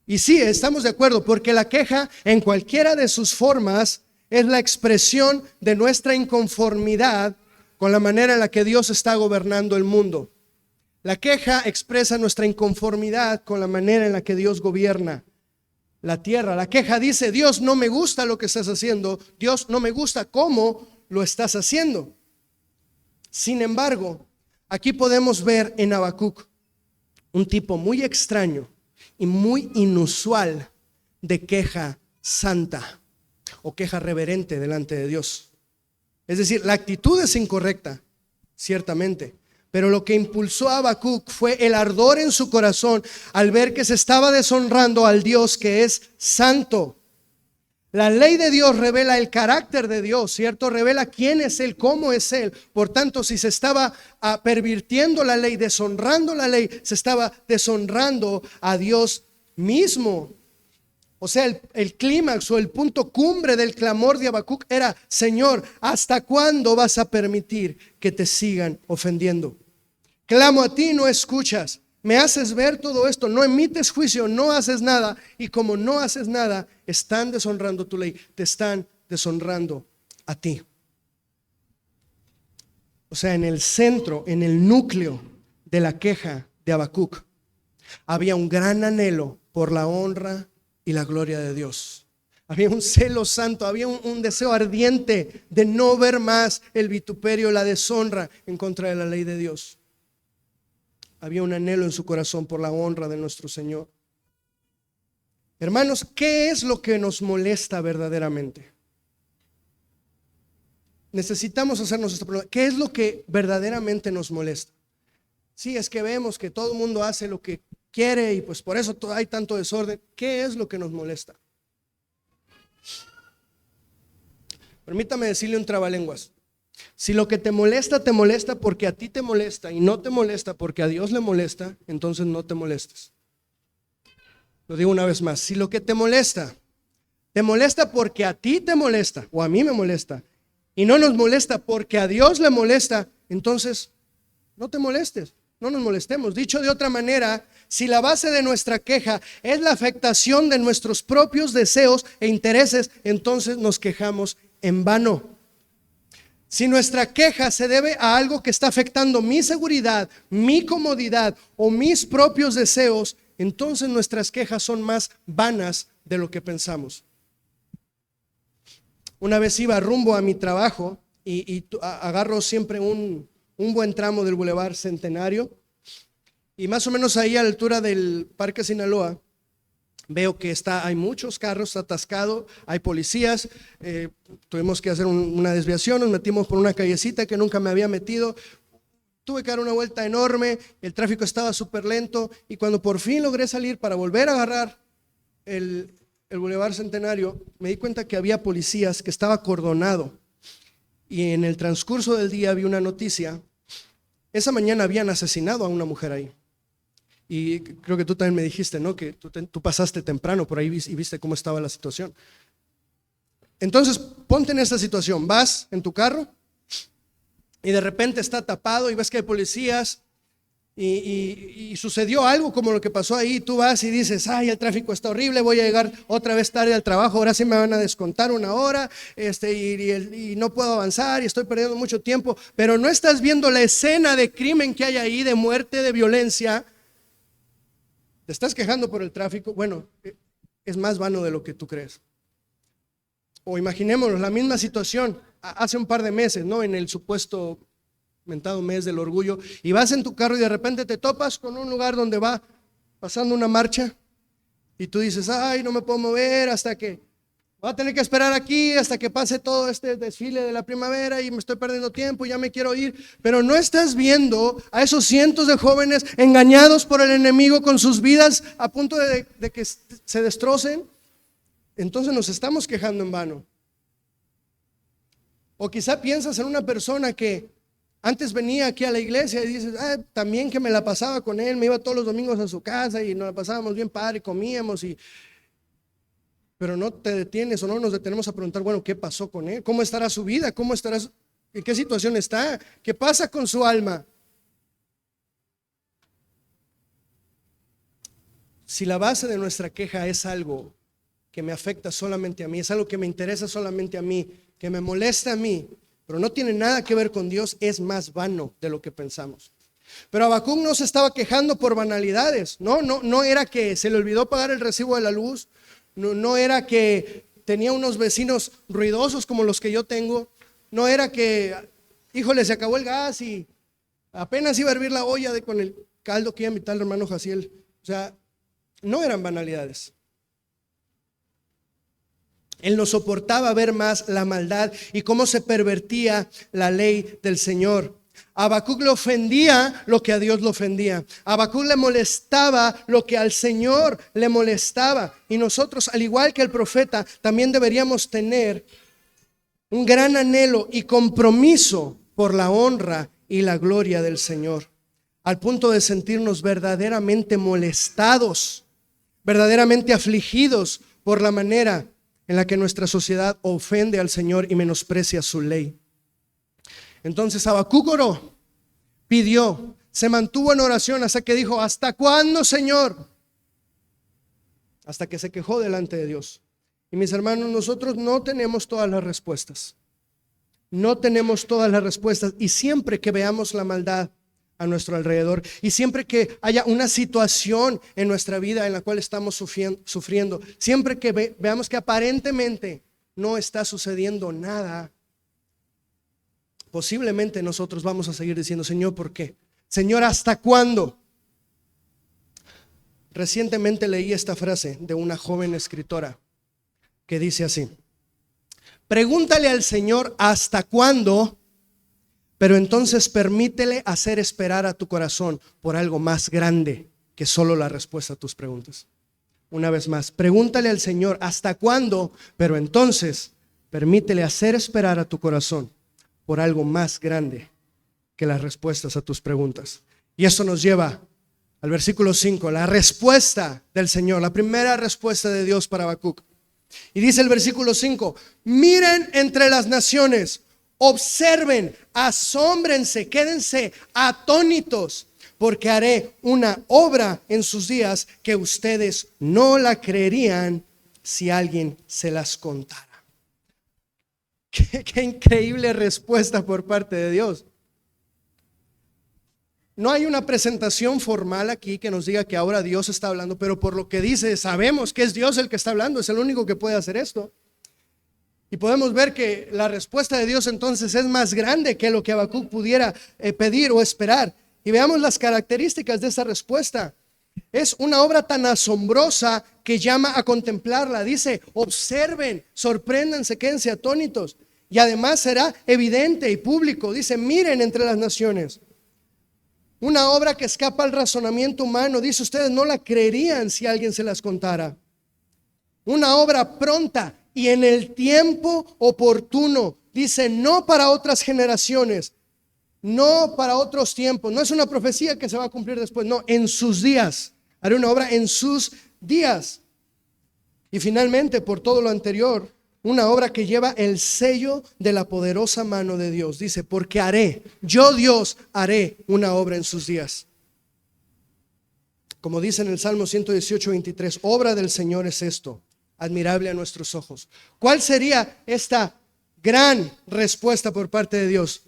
S1: Y sí, estamos de acuerdo, porque la queja en cualquiera de sus formas es la expresión de nuestra inconformidad con la manera en la que Dios está gobernando el mundo. La queja expresa nuestra inconformidad con la manera en la que Dios gobierna la tierra. La queja dice: Dios, no me gusta lo que estás haciendo, Dios, no me gusta cómo lo estás haciendo. Sin embargo, aquí podemos ver en Habacuc un tipo muy extraño y muy inusual de queja santa o queja reverente delante de Dios. Es decir, la actitud es incorrecta, ciertamente, pero lo que impulsó a Habacuc fue el ardor en su corazón al ver que se estaba deshonrando al Dios que es santo. La ley de Dios revela el carácter de Dios, ¿cierto? Revela quién es Él, cómo es Él. Por tanto, si se estaba pervirtiendo la ley, deshonrando la ley, se estaba deshonrando a Dios mismo. O sea, el clímax o el punto cumbre del clamor de Habacuc era: Señor, ¿hasta cuándo vas a permitir que te sigan ofendiendo? Clamo a ti, no escuchas. Me haces ver todo esto, no emites juicio, no haces nada. Y como no haces nada, están deshonrando tu ley, te están deshonrando a ti. O sea, en el centro, en el núcleo de la queja de Habacuc, había un gran anhelo por la honra y la gloria de Dios. Había un celo santo, había un deseo ardiente de no ver más el vituperio, la deshonra en contra de la ley de Dios. Había un anhelo en su corazón por la honra de nuestro Señor. Hermanos, ¿qué es lo que nos molesta verdaderamente? Necesitamos hacernos esta pregunta: ¿qué es lo que verdaderamente nos molesta? Sí, es que vemos que todo el mundo hace lo que quiere y pues por eso hay tanto desorden. ¿Qué es lo que nos molesta? Permítame decirle un trabalenguas. Si lo que te molesta porque a ti te molesta y no te molesta porque a Dios le molesta, entonces no te molestes. Lo digo una vez más: si lo que te molesta te molesta porque a ti te molesta o a mí me molesta, y no nos molesta porque a Dios le molesta, entonces no te molestes, no nos molestemos. Dicho de otra manera, si la base de nuestra queja es la afectación de nuestros propios deseos e intereses, entonces nos quejamos en vano. Si nuestra queja se debe a algo que está afectando mi seguridad, mi comodidad o mis propios deseos, entonces nuestras quejas son más vanas de lo que pensamos. Una vez iba rumbo a mi trabajo y agarro siempre un buen tramo del Boulevard Centenario, y más o menos ahí a la altura del Parque Sinaloa veo que hay muchos carros, está atascado, hay policías, tuvimos que hacer una desviación, nos metimos por una callecita que nunca me había metido, tuve que dar una vuelta enorme, el tráfico estaba súper lento, y cuando por fin logré salir para volver a agarrar el Boulevard Centenario, me di cuenta que había policías, que estaba acordonado, y en el transcurso del día vi una noticia. Esa mañana habían asesinado a una mujer ahí. Y creo que tú también me dijiste, ¿no? Que tú pasaste temprano por ahí y viste cómo estaba la situación. Entonces, ponte en esta situación. Vas en tu carro y de repente está tapado y ves que hay policías y sucedió algo como lo que pasó ahí. Tú vas y dices, ay, el tráfico está horrible, voy a llegar otra vez tarde al trabajo, ahora sí me van a descontar una hora, y no puedo avanzar y estoy perdiendo mucho tiempo. Pero no estás viendo la escena de crimen que hay ahí, de muerte, de violencia. Te estás quejando por el tráfico. Bueno, es más vano de lo que tú crees. O imaginémonos la misma situación hace un par de meses, ¿no? En el supuesto mentado mes del orgullo, y vas en tu carro y de repente te topas con un lugar donde va pasando una marcha y tú dices, ay, no me puedo mover hasta que voy a tener que esperar aquí hasta que pase todo este desfile de la primavera y me estoy perdiendo tiempo, ya me quiero ir. Pero no estás viendo a esos cientos de jóvenes engañados por el enemigo, con sus vidas a punto de que se destrocen. Entonces nos estamos quejando en vano. O quizá piensas en una persona que antes venía aquí a la iglesia y dices, también que me la pasaba con él, me iba todos los domingos a su casa y nos la pasábamos bien padre, comíamos pero no te detienes o no nos detenemos a preguntar, bueno, ¿qué pasó con él? ¿Cómo estará su vida? ¿Cómo estará? ¿En qué situación está? ¿Qué pasa con su alma? Si la base de nuestra queja es algo que me afecta solamente a mí, es algo que me interesa solamente a mí, que me molesta a mí, pero no tiene nada que ver con Dios, es más vano de lo que pensamos. Pero Habacuc no se estaba quejando por banalidades, no era que se le olvidó pagar el recibo de la luz, no era que tenía unos vecinos ruidosos como los que yo tengo, no era que, híjole, se acabó el gas y apenas iba a hervir la olla con el caldo que iba a invitar el hermano Jaciel. O sea, no eran banalidades. Él no soportaba ver más la maldad y cómo se pervertía la ley del Señor. A Habacuc le ofendía lo que a Dios le ofendía. A Habacuc le molestaba lo que al Señor le molestaba. Y nosotros, al igual que el profeta, también deberíamos tener un gran anhelo y compromiso por la honra y la gloria del Señor, al punto de sentirnos verdaderamente molestados, verdaderamente afligidos por la manera en la que nuestra sociedad ofende al Señor y menosprecia su ley. Entonces Habacuc oró, pidió, se mantuvo en oración hasta que dijo, ¿hasta cuándo, Señor? Hasta que se quejó delante de Dios. Y mis hermanos, nosotros no tenemos todas las respuestas. No tenemos todas las respuestas. Y siempre que veamos la maldad a nuestro alrededor, y siempre que haya una situación en nuestra vida en la cual estamos sufriendo, siempre que veamos que aparentemente no está sucediendo nada, posiblemente nosotros vamos a seguir diciendo, Señor, ¿por qué? Señor, ¿hasta cuándo? Recientemente leí esta frase de una joven escritora que dice así: pregúntale al Señor hasta cuándo, pero entonces permítele hacer esperar a tu corazón por algo más grande que solo la respuesta a tus preguntas. Una vez más, pregúntale al Señor hasta cuándo, pero entonces permítele hacer esperar a tu corazón por algo más grande que las respuestas a tus preguntas. Y eso nos lleva al versículo 5, la respuesta del Señor, la primera respuesta de Dios para Habacuc. Y dice el versículo 5, miren entre las naciones, observen, asómbrense, quédense atónitos, porque haré una obra en sus días que ustedes no la creerían si alguien se las contara. Qué increíble respuesta por parte de Dios. No hay una presentación formal aquí que nos diga que ahora Dios está hablando, pero por lo que dice, sabemos que es Dios el que está hablando, es el único que puede hacer esto. Y podemos ver que la respuesta de Dios entonces es más grande que lo que Habacuc pudiera pedir o esperar. Y veamos las características de esa respuesta. Es una obra tan asombrosa que llama a contemplarla. Dice, observen, sorpréndanse, quédense atónitos. Y además será evidente y público. Dice, miren entre las naciones. Una obra que escapa al razonamiento humano. Dice, ustedes no la creerían si alguien se las contara. Una obra pronta y en el tiempo oportuno. Dice, no para otras generaciones, no para otros tiempos. No es una profecía que se va a cumplir después. No, en sus días. Haré una obra en sus días. Y finalmente, por todo lo anterior, una obra que lleva el sello de la poderosa mano de Dios. Dice, porque haré, yo Dios haré una obra en sus días. Como dice en el Salmo 118:23, obra del Señor es esto, admirable a nuestros ojos. ¿Cuál sería esta gran respuesta por parte de Dios?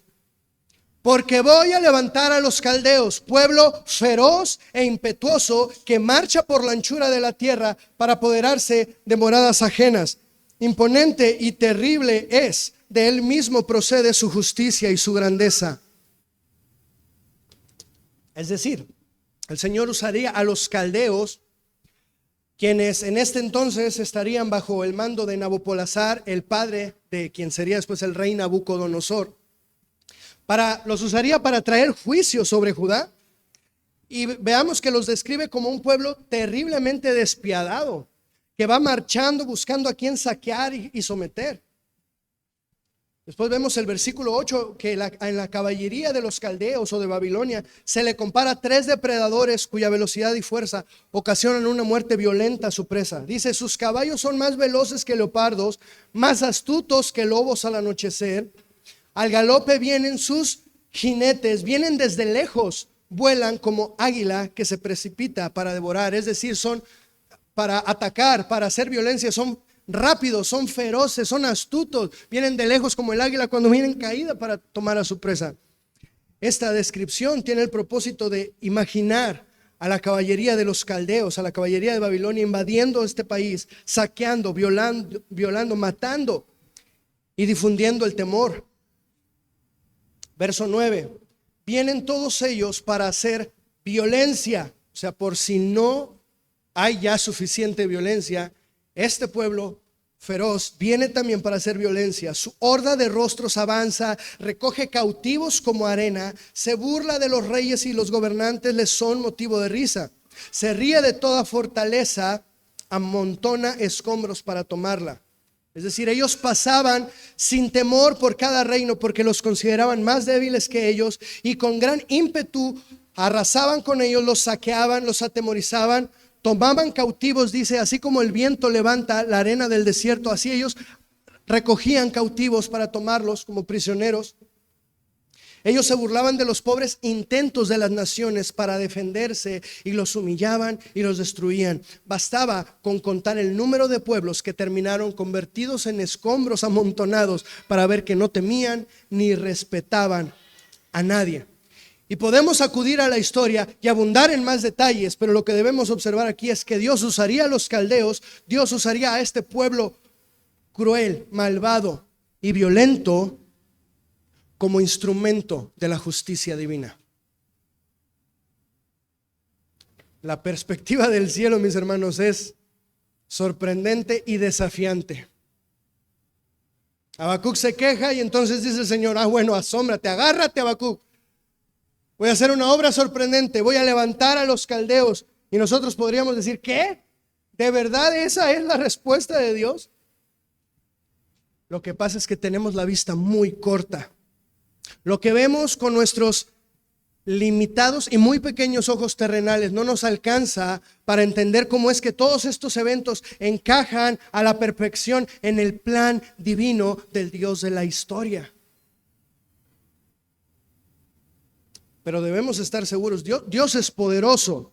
S1: Porque voy a levantar a los caldeos, pueblo feroz e impetuoso que marcha por la anchura de la tierra para apoderarse de moradas ajenas. Imponente y terrible es, de él mismo procede su justicia y su grandeza. Es decir, el Señor usaría a los caldeos, quienes en este entonces estarían bajo el mando de Nabopolassar, el padre de quien sería después el rey Nabucodonosor. Los usaría para traer juicio sobre Judá. Y veamos que los describe como un pueblo terriblemente despiadado, que va marchando buscando a quien saquear y someter. Después vemos el versículo 8, que en la caballería de los caldeos o de Babilonia se le compara a 3 depredadores cuya velocidad y fuerza ocasionan una muerte violenta a su presa. Dice, sus caballos son más veloces que leopardos, más astutos que lobos al anochecer. Al galope vienen sus jinetes, vienen desde lejos, vuelan como águila que se precipita para devorar. Es decir, son para atacar, para hacer violencia, son rápidos, son feroces, son astutos, vienen de lejos como el águila cuando viene en caída para tomar a su presa. Esta descripción tiene el propósito de imaginar a la caballería de los caldeos, a la caballería de Babilonia invadiendo este país, saqueando, violando, matando y difundiendo el temor. Verso 9, vienen todos ellos para hacer violencia, o sea, por si no hay ya suficiente violencia, este pueblo feroz viene también para hacer violencia. Su horda de rostros avanza, recoge cautivos como arena, se burla de los reyes y los gobernantes les son motivo de risa. Se ríe de toda fortaleza, amontona escombros para tomarla. Es decir, ellos pasaban sin temor por cada reino porque los consideraban más débiles que ellos y con gran ímpetu arrasaban con ellos, los saqueaban, los atemorizaban, tomaban cautivos, dice, así como el viento levanta la arena del desierto, así ellos recogían cautivos para tomarlos como prisioneros. Ellos se burlaban de los pobres intentos de las naciones para defenderse y los humillaban y los destruían. Bastaba con contar el número de pueblos que terminaron convertidos en escombros amontonados para ver que no temían ni respetaban a nadie. Y podemos acudir a la historia y abundar en más detalles, pero lo que debemos observar aquí es que Dios usaría a los caldeos, Dios usaría a este pueblo cruel, malvado y violento como instrumento de la justicia divina. La perspectiva del cielo, mis hermanos, es sorprendente y desafiante. Habacuc se queja y entonces dice el Señor, bueno, asómbrate, agárrate, Habacuc. Voy a hacer una obra sorprendente, voy a levantar a los caldeos. Y nosotros podríamos decir, ¿qué? ¿De verdad esa es la respuesta de Dios? Lo que pasa es que tenemos la vista muy corta. Lo que vemos con nuestros limitados y muy pequeños ojos terrenales no nos alcanza para entender cómo es que todos estos eventos encajan a la perfección en el plan divino del Dios de la historia. Pero debemos estar seguros, Dios es poderoso.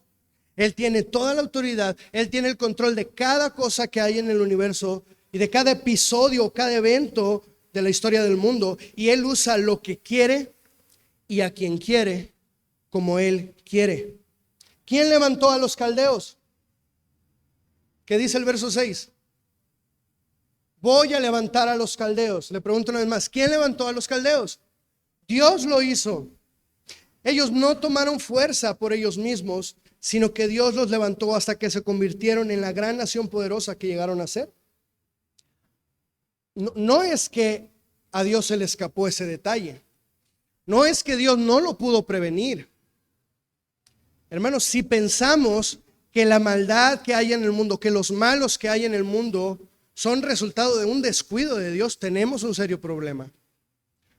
S1: Él tiene toda la autoridad, Él tiene el control de cada cosa que hay en el universo y de cada episodio, cada evento de la historia del mundo. Y Él usa lo que quiere y a quien quiere, como Él quiere. ¿Quién levantó a los caldeos? ¿Qué dice el verso 6? Voy a levantar a los caldeos. Le pregunto una vez más, ¿quién levantó a los caldeos? Dios lo hizo. Ellos no tomaron fuerza por ellos mismos, sino que Dios los levantó hasta que se convirtieron en la gran nación poderosa que llegaron a ser. No es que a Dios se le escapó ese detalle. No es que Dios no lo pudo prevenir. Hermanos, si pensamos que la maldad que hay en el mundo, que los malos que hay en el mundo son resultado de un descuido de Dios, tenemos un serio problema.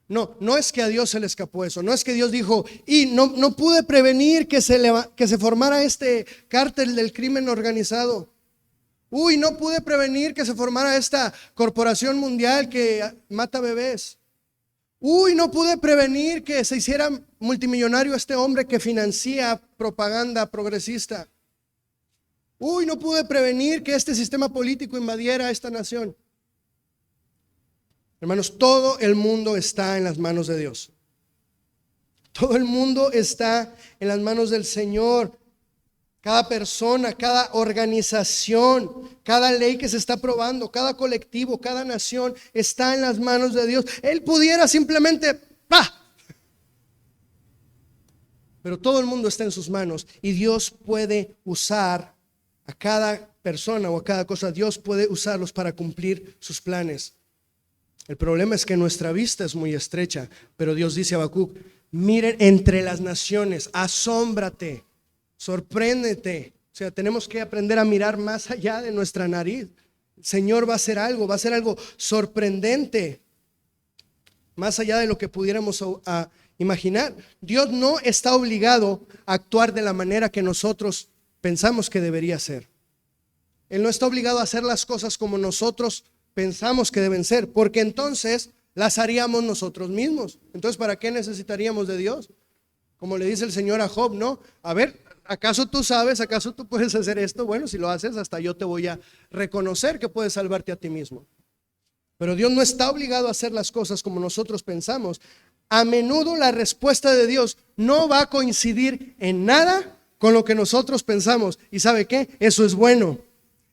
S1: No es que a Dios se le escapó eso. No es que Dios dijo, y no pude prevenir que se formara este cártel del crimen organizado. No pude prevenir que se formara esta corporación mundial que mata bebés. No pude prevenir que se hiciera multimillonario este hombre que financia propaganda progresista. No pude prevenir que este sistema político invadiera a esta nación. Hermanos, todo el mundo está en las manos de Dios. Todo el mundo está en las manos del Señor. Cada persona, cada organización, cada ley que se está aprobando, cada colectivo, cada nación está en las manos de Dios. Él pudiera simplemente ¡pah! Pero todo el mundo está en sus manos y Dios puede usar a cada persona o a cada cosa. Dios puede usarlos para cumplir sus planes. El problema es que nuestra vista es muy estrecha, pero Dios dice a Habacuc, miren entre las naciones, asómbrate, sorpréndete. O sea, tenemos que aprender a mirar más allá de nuestra nariz. El Señor va a hacer algo sorprendente, más allá de lo que pudiéramos imaginar. Dios no está obligado a actuar de la manera que nosotros pensamos que debería ser. Él no está obligado a hacer las cosas como nosotros pensamos que deben ser, porque entonces las haríamos nosotros mismos. Entonces, ¿para qué necesitaríamos de Dios? Como le dice el Señor a Job, ¿no? A ver, ¿acaso tú sabes? ¿Acaso tú puedes hacer esto? Bueno, si lo haces, hasta yo te voy a reconocer que puedes salvarte a ti mismo. Pero Dios no está obligado a hacer las cosas como nosotros pensamos. A menudo la respuesta de Dios no va a coincidir en nada con lo que nosotros pensamos. ¿Y sabe qué? Eso es bueno.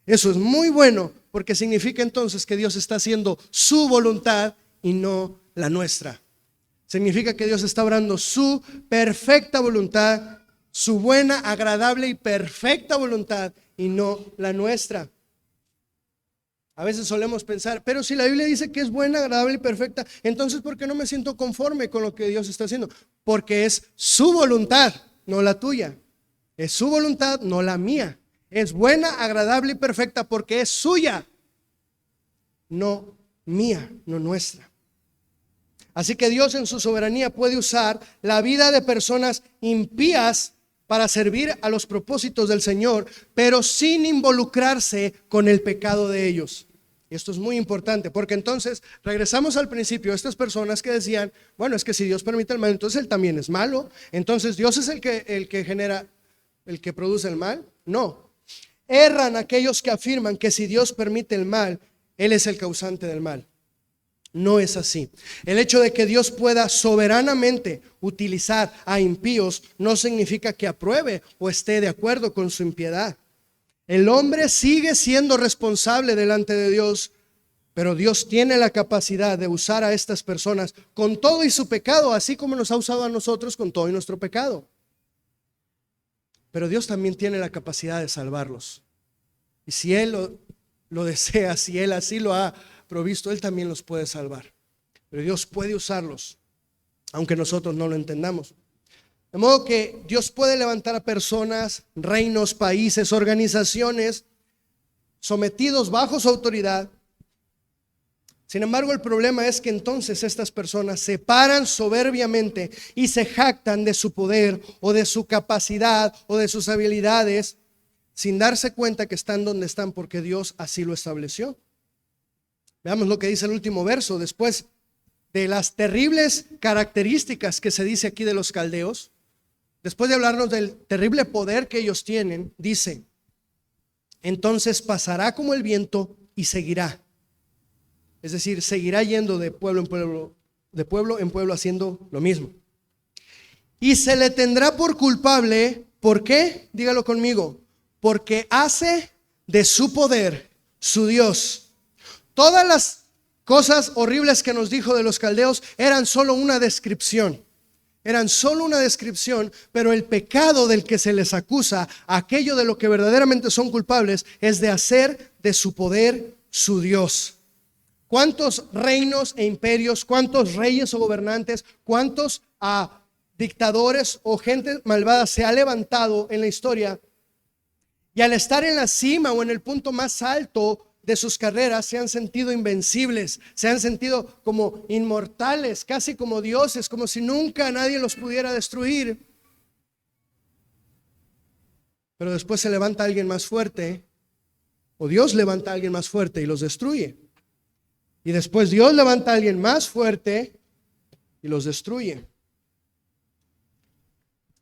S1: Eso es muy bueno, porque significa entonces que Dios está haciendo su voluntad y no la nuestra. Significa que Dios está obrando su perfecta voluntad, su buena, agradable y perfecta voluntad y no la nuestra. A veces solemos pensar, pero si la Biblia dice que es buena, agradable y perfecta, entonces ¿por qué no me siento conforme con lo que Dios está haciendo? Porque es su voluntad, no la tuya. Es su voluntad, no la mía. Es buena, agradable y perfecta porque es suya, no mía, no nuestra. Así que Dios en su soberanía puede usar la vida de personas impías para servir a los propósitos del Señor, pero sin involucrarse con el pecado de ellos. Y esto es muy importante, porque entonces regresamos al principio, estas personas que decían, bueno, es que si Dios permite el mal, entonces Él también es malo, entonces Dios es el que genera, el que produce el mal. No. Erran aquellos que afirman que si Dios permite el mal, Él es el causante del mal. No es así. El hecho de que Dios pueda soberanamente utilizar a impíos no significa que apruebe o esté de acuerdo con su impiedad. El hombre sigue siendo responsable delante de Dios, pero Dios tiene la capacidad de usar a estas personas con todo y su pecado, así como nos ha usado a nosotros con todo y nuestro pecado. Pero Dios también tiene la capacidad de salvarlos. Y si Él lo desea, si Él así lo ha provisto, Él también los puede salvar. Pero Dios puede usarlos, aunque nosotros no lo entendamos. De modo que Dios puede levantar a personas, reinos, países, organizaciones, sometidos bajo su autoridad, Sin embargo, el problema es que entonces estas personas se paran soberbiamente y se jactan de su poder o de su capacidad o de sus habilidades sin darse cuenta que están donde están porque Dios así lo estableció. Veamos lo que dice el último verso. Después de las terribles características que se dice aquí de los caldeos, después de hablarnos del terrible poder que ellos tienen, dice: entonces pasará como el viento y seguirá. Es decir, seguirá yendo de pueblo en pueblo haciendo lo mismo. Y se le tendrá por culpable, ¿por qué? Dígalo conmigo. Porque hace de su poder su Dios. Todas las cosas horribles que nos dijo de los caldeos eran solo una descripción. Eran solo una descripción, pero el pecado del que se les acusa, aquello de lo que verdaderamente son culpables, es de hacer de su poder su Dios. ¿Cuántos reinos e imperios, cuántos reyes o gobernantes, cuántos dictadores o gente malvada se ha levantado en la historia? Y al estar en la cima o en el punto más alto de sus carreras, se han sentido invencibles, se han sentido como inmortales, casi como dioses, como si nunca nadie los pudiera destruir. Pero después se levanta alguien más fuerte, o Dios levanta a alguien más fuerte y los destruye. Y después Dios levanta a alguien más fuerte y los destruye.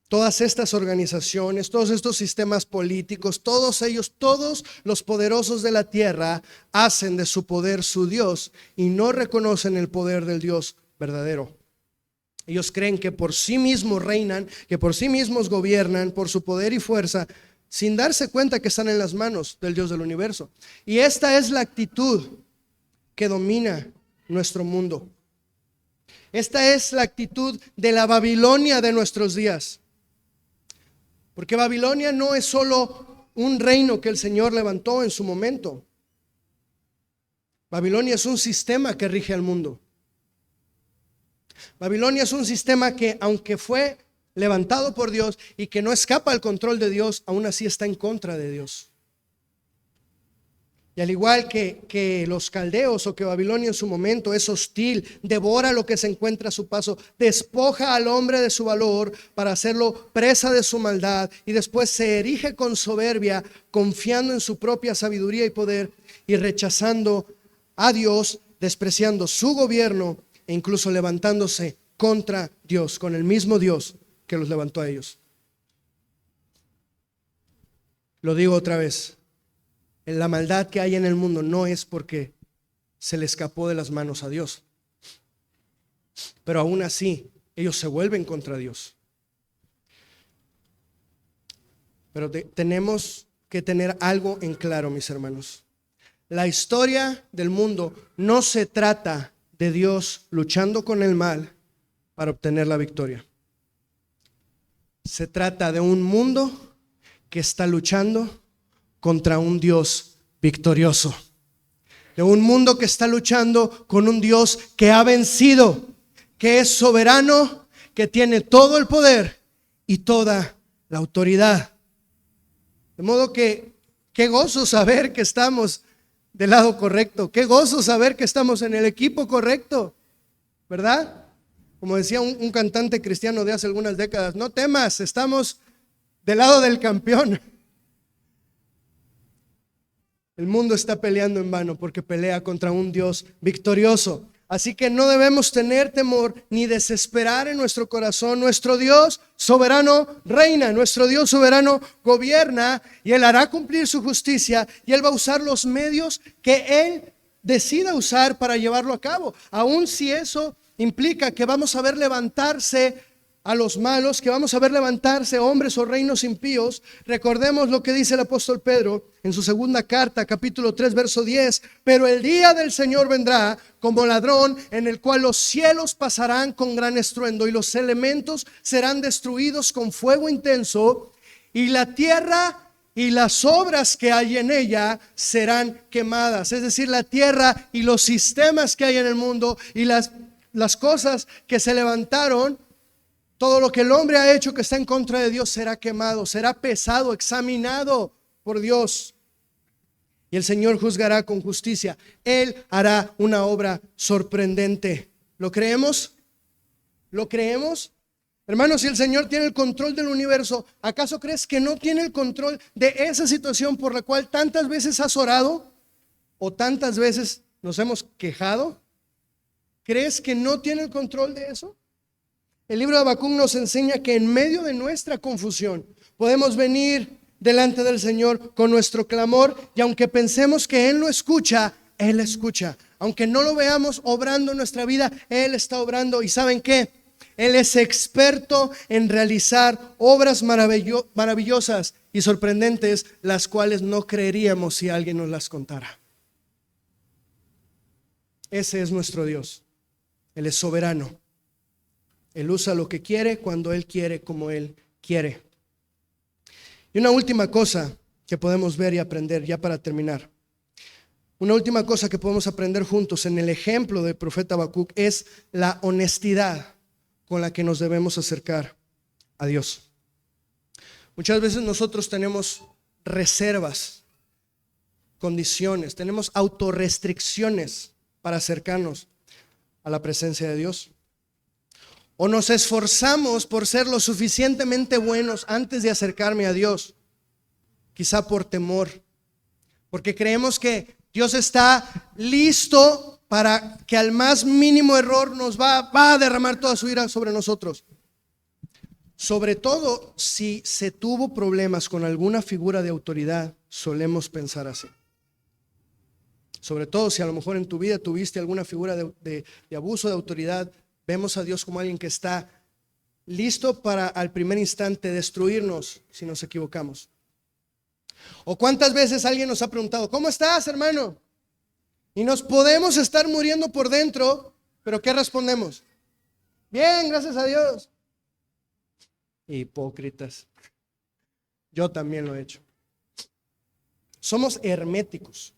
S1: Todas estas organizaciones, todos estos sistemas políticos, todos ellos, todos los poderosos de la tierra hacen de su poder su Dios y no reconocen el poder del Dios verdadero. Ellos creen que por sí mismos reinan, que por sí mismos gobiernan, por su poder y fuerza, sin darse cuenta que están en las manos del Dios del universo. Y esta es la actitud que domina nuestro mundo. Esta es la actitud de la Babilonia de nuestros días. Porque Babilonia no es solo un reino que el Señor levantó en su momento. Babilonia es un sistema que rige al mundo. Babilonia es un sistema que, aunque fue levantado por Dios y que no escapa al control de Dios, aún así está en contra de Dios. Y al igual que los caldeos o que Babilonia en su momento es hostil, devora lo que se encuentra a su paso, despoja al hombre de su valor para hacerlo presa de su maldad y después se erige con soberbia, confiando en su propia sabiduría y poder y rechazando a Dios, despreciando su gobierno e incluso levantándose contra Dios, con el mismo Dios que los levantó a ellos. Lo digo otra vez. La maldad que hay en el mundo no es porque se le escapó de las manos a Dios, pero aún así ellos se vuelven contra Dios. Pero tenemos que tener algo en claro, mis hermanos. La historia del mundo no se trata de Dios luchando con el mal para obtener la victoria. Se trata de un mundo que está luchando contra un Dios victorioso, de un mundo que está luchando con un Dios que ha vencido, que es soberano, que tiene todo el poder y toda la autoridad. De modo que qué gozo saber que estamos del lado correcto, qué gozo saber que estamos en el equipo correcto, ¿verdad? Como decía un cantante cristiano de hace algunas décadas, no temas, estamos del lado del campeón. El mundo está peleando en vano porque pelea contra un Dios victorioso. Así que no debemos tener temor ni desesperar en nuestro corazón. Nuestro Dios soberano reina, nuestro Dios soberano gobierna y Él hará cumplir su justicia y Él va a usar los medios que Él decida usar para llevarlo a cabo. Aun si eso implica que vamos a ver levantarse a los malos, que vamos a ver levantarse hombres o reinos impíos. Recordemos lo que dice el apóstol Pedro en su segunda carta, capítulo 3, verso 10. Pero el día del Señor vendrá como ladrón, en el cual los cielos pasarán con gran estruendo y los elementos serán destruidos con fuego intenso y la tierra y las obras que hay en ella serán quemadas. Es decir, la tierra y los sistemas que hay en el mundo y las cosas que se levantaron, todo lo que el hombre ha hecho que está en contra de Dios será quemado, será pesado, examinado por Dios. y el Señor juzgará con justicia. Él hará una obra sorprendente. ¿Lo creemos? ¿Lo creemos? Hermanos, si el Señor tiene el control del universo, ¿acaso crees que no tiene el control de esa situación por la cual tantas veces has orado o tantas veces nos hemos quejado? ¿Crees que no tiene el control de eso? El libro de Habacuc nos enseña que en medio de nuestra confusión podemos venir delante del Señor con nuestro clamor, y aunque pensemos que Él no escucha, Él escucha. Aunque no lo veamos obrando en nuestra vida, Él está obrando. ¿Y saben qué? Él es experto en realizar obras maravillosas y sorprendentes, las cuales no creeríamos si alguien nos las contara. Ese es nuestro Dios. Él es soberano. Él usa lo que quiere, cuando Él quiere, como Él quiere. Y una última cosa que podemos ver y aprender, ya para terminar. Una última cosa que podemos aprender juntos en el ejemplo del profeta Habacuc es la honestidad con la que nos debemos acercar a Dios. Muchas veces nosotros tenemos reservas, condiciones, tenemos autorrestricciones para acercarnos a la presencia de Dios. O nos esforzamos por ser lo suficientemente buenos antes de acercarme a Dios, quizá por temor, porque creemos que Dios está listo para que al más mínimo error nos va a derramar toda su ira sobre nosotros. Sobre todo si se tuvo problemas con alguna figura de autoridad, solemos pensar así. Sobre todo si a lo mejor en tu vida tuviste alguna figura de abuso de autoridad, vemos a Dios como alguien que está listo para al primer instante destruirnos si nos equivocamos. ¿O cuántas veces alguien nos ha preguntado, ¿cómo estás, hermano? Y nos podemos estar muriendo por dentro, pero ¿qué respondemos? Bien, gracias a Dios. Hipócritas. Yo también lo he hecho. Somos herméticos.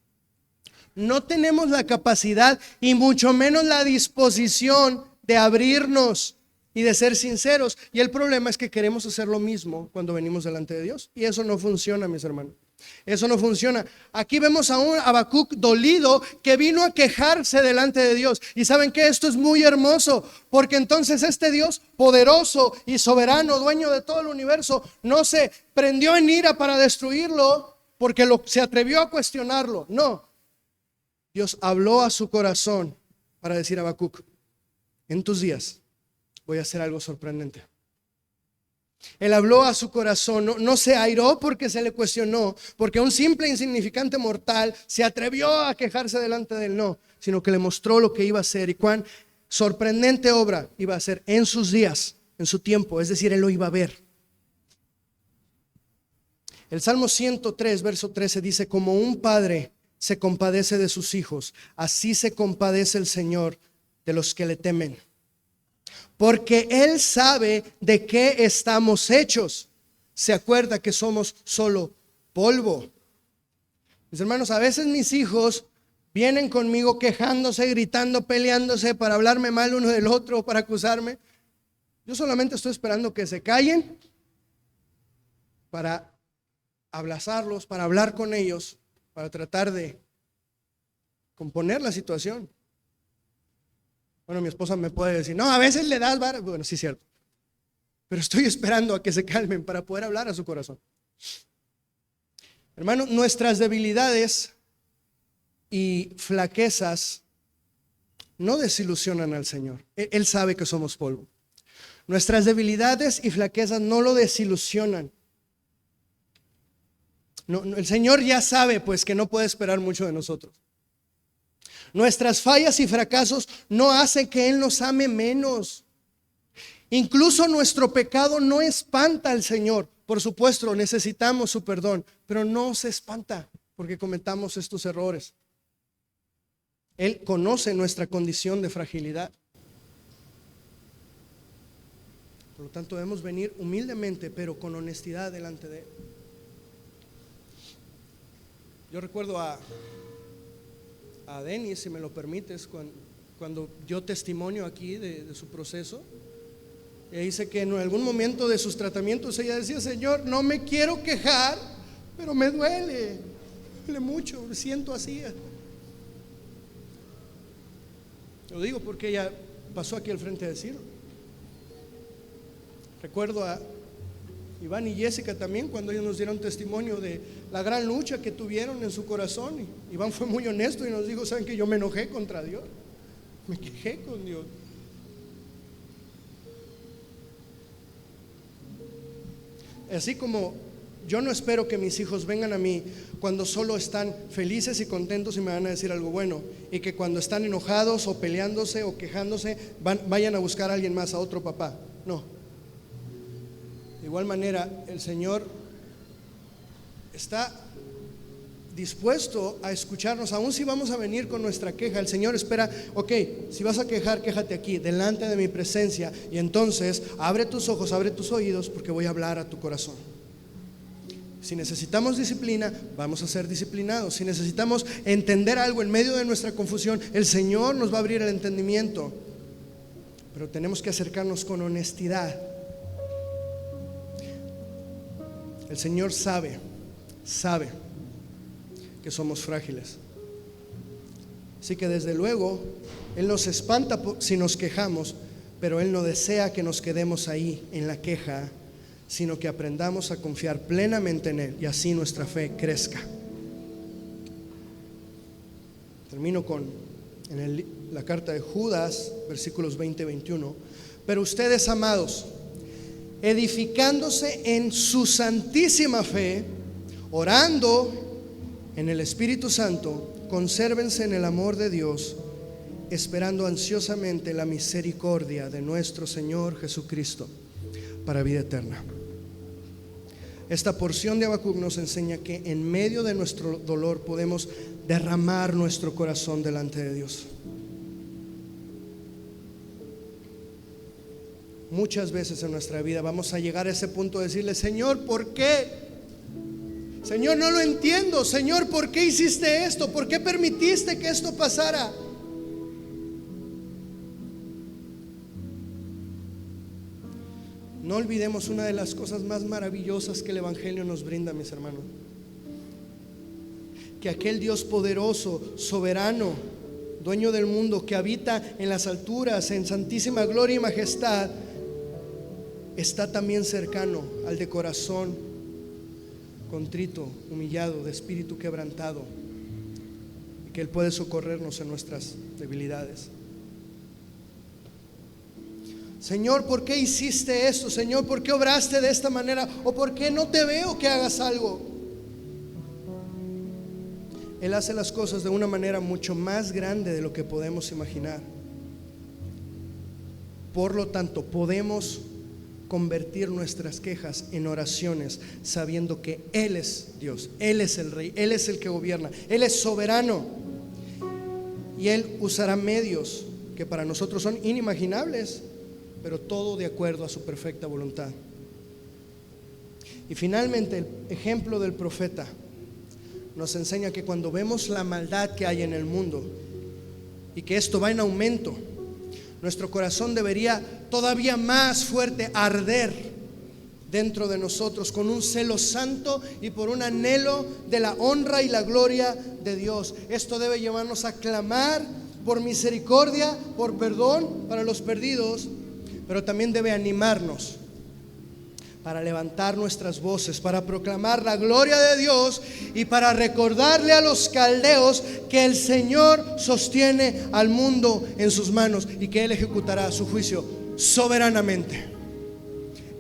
S1: No tenemos la capacidad y mucho menos la disposición de abrirnos y de ser sinceros. Y el problema es que queremos hacer lo mismo cuando venimos delante de Dios. Y eso no funciona, mis hermanos. Eso no funciona. Aquí vemos a un Habacuc dolido que vino a quejarse delante de Dios. Y saben que esto es muy hermoso, porque entonces este Dios poderoso y soberano, dueño de todo el universo, no se prendió en ira para destruirlo porque se atrevió a cuestionarlo. No, Dios habló a su corazón para decir a Habacuc, en tus días voy a hacer algo sorprendente. Él habló a su corazón, no se airó porque se le cuestionó, porque un simple insignificante mortal se atrevió a quejarse delante de él, no, sino que le mostró lo que iba a hacer y cuán sorprendente obra iba a hacer en sus días, en su tiempo, es decir, él lo iba a ver. El Salmo 103, verso 13 dice, como un padre se compadece de sus hijos, así se compadece el Señor de los que le temen. Porque Él sabe de qué estamos hechos. Se acuerda que somos solo polvo. Mis hermanos, a veces mis hijos vienen conmigo quejándose, gritando, peleándose para hablarme mal uno del otro, para acusarme. Yo solamente estoy esperando que se callen para abrazarlos, para hablar con ellos, para tratar de componer la situación. Bueno, mi esposa me puede decir, no, a veces le das vara. Bueno, sí es cierto. Pero estoy esperando a que se calmen para poder hablar a su corazón. Hermano, nuestras debilidades y flaquezas no desilusionan al Señor. Él sabe que somos polvo. Nuestras debilidades y flaquezas no lo desilusionan. No, el Señor ya sabe pues que no puede esperar mucho de nosotros. Nuestras fallas y fracasos no hacen que Él nos ame menos. Incluso nuestro pecado no espanta al Señor. Por supuesto, necesitamos su perdón, pero no se espanta porque cometamos estos errores. Él conoce nuestra condición de fragilidad. Por lo tanto, debemos venir humildemente, pero con honestidad delante de Él. Yo recuerdo a Denis, si me lo permites, cuando dio testimonio aquí de su proceso. Ella dice que en algún momento de sus tratamientos ella decía, Señor, no me quiero quejar, pero me duele. duele mucho, me siento así. Lo digo porque ella pasó aquí al frente a decirlo. Recuerdo a Iván y Jessica también, cuando ellos nos dieron testimonio de la gran lucha que tuvieron en su corazón. Y Iván fue muy honesto y nos dijo: saben que yo me enojé contra Dios, me quejé con Dios. Así como yo no espero que mis hijos vengan a mí cuando solo están felices y contentos y me van a decir algo bueno, y que cuando están enojados o peleándose o quejándose vayan a buscar a alguien más, a otro papá. No. De igual manera, el Señor está dispuesto a escucharnos, aun si vamos a venir con nuestra queja. El Señor espera: ok, si vas a quejar, quéjate aquí, delante de mi presencia, y entonces abre tus ojos, abre tus oídos, porque voy a hablar a tu corazón. Si necesitamos disciplina, vamos a ser disciplinados. Si necesitamos entender algo en medio de nuestra confusión, el Señor nos va a abrir el entendimiento, pero tenemos que acercarnos con honestidad. El Señor sabe que somos frágiles. Así que desde luego Él nos espanta si nos quejamos, pero Él no desea que nos quedemos ahí en la queja, sino que aprendamos a confiar plenamente en Él, y así nuestra fe crezca. Termino con la carta de Judas, versículos 20 y 21. Pero ustedes, amados, edificándose en su santísima fe, orando en el Espíritu Santo, consérvense en el amor de Dios, esperando ansiosamente la misericordia de nuestro Señor Jesucristo para vida eterna. Esta porción de Habacuc nos enseña que en medio de nuestro dolor podemos derramar nuestro corazón delante de Dios. Muchas veces en nuestra vida vamos a llegar a ese punto de decirle: Señor, ¿por qué? Señor, no lo entiendo. Señor, ¿por qué hiciste esto? ¿Por qué permitiste que esto pasara? No olvidemos una de las cosas más maravillosas que el Evangelio nos brinda, mis hermanos: que aquel Dios poderoso, soberano, dueño del mundo, que habita en las alturas, en santísima gloria y majestad, está también cercano al de corazón contrito, humillado, de espíritu quebrantado, y que Él puede socorrernos en nuestras debilidades. Señor, ¿por qué hiciste esto? Señor, ¿por qué obraste de esta manera? ¿O por qué no te veo que hagas algo? Él hace las cosas de una manera mucho más grande de lo que podemos imaginar. Por lo tanto, podemos convertir nuestras quejas en oraciones, sabiendo que Él es Dios, Él es el Rey, Él es el que gobierna, Él es soberano, y Él usará medios que para nosotros son inimaginables, pero todo de acuerdo a su perfecta voluntad. Y finalmente, el ejemplo del profeta nos enseña que cuando vemos la maldad que hay en el mundo y que esto va en aumento, nuestro corazón debería todavía más fuerte arder dentro de nosotros con un celo santo y por un anhelo de la honra y la gloria de Dios. Esto debe llevarnos a clamar por misericordia, por perdón para los perdidos, pero también debe animarnos para levantar nuestras voces, para proclamar la gloria de Dios y para recordarle a los caldeos que el Señor sostiene al mundo en sus manos y que Él ejecutará su juicio soberanamente.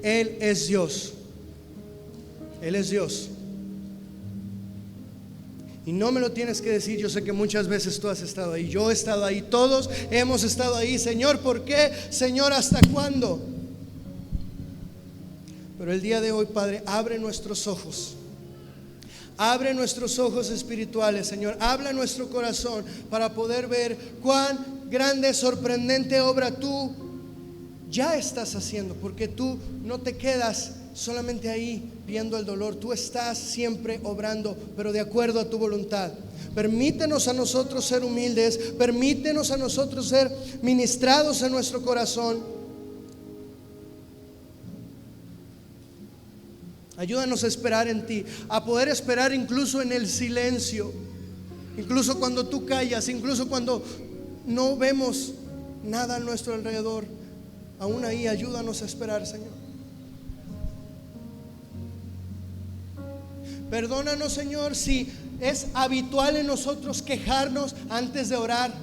S1: Él es Dios. Él es Dios. Y no me lo tienes que decir, yo sé que muchas veces tú has estado ahí, yo he estado ahí, todos hemos estado ahí. Señor, ¿por qué? Señor, ¿hasta cuándo? Pero el día de hoy, Padre, abre nuestros ojos. Abre nuestros ojos espirituales, Señor. Habla nuestro corazón para poder ver cuán grande, sorprendente obra tú ya estás haciendo. Porque tú no te quedas solamente ahí viendo el dolor. Tú estás siempre obrando, pero de acuerdo a tu voluntad. Permítenos a nosotros ser humildes. Permítenos a nosotros ser ministrados en nuestro corazón. Ayúdanos a esperar en ti, a poder esperar incluso en el silencio, incluso cuando tú callas, incluso cuando no vemos nada a nuestro alrededor. Aún ahí ayúdanos a esperar, Señor. Perdónanos, Señor, si es habitual en nosotros quejarnos antes de orar.